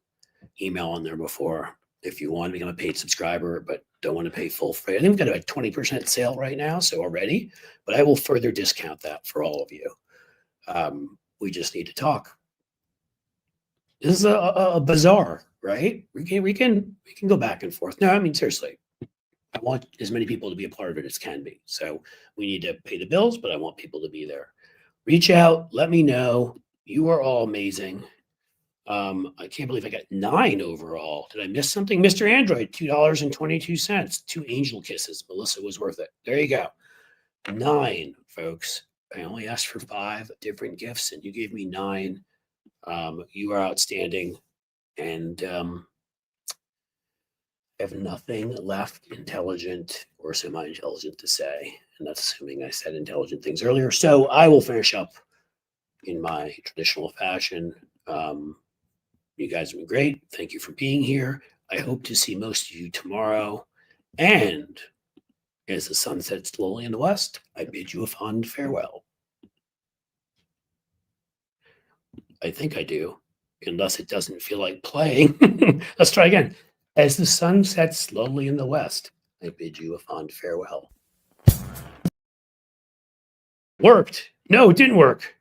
email on there before. If you want to become a paid subscriber, but don't want to pay full freight, I think we've got a 20% sale right now, so already, but I will further discount that for all of you. We just need to talk. This is a bizarre, right? We can go back and forth. No, I mean, seriously, I want as many people to be a part of it as can be. So we need to pay the bills, but I want people to be there. Reach out, let me know. You are all amazing. I can't believe I got 9 overall. Did I miss something? Mr. Android, $2.22. 2 angel kisses. Melissa was worth it. There you go. 9, folks. I only asked for 5 different gifts, and you gave me 9. You are outstanding, and I have nothing left intelligent or semi-intelligent to say, and that's assuming I said intelligent things earlier. So I will finish up in my traditional fashion. You guys have been great. Thank you for being here. I hope to see most of you tomorrow. And as the sun sets slowly in the west, I bid you a fond farewell. I think I do, unless it doesn't feel like playing. Let's try again. As the sun sets slowly in the west, I bid you a fond farewell. Worked. No, it didn't work.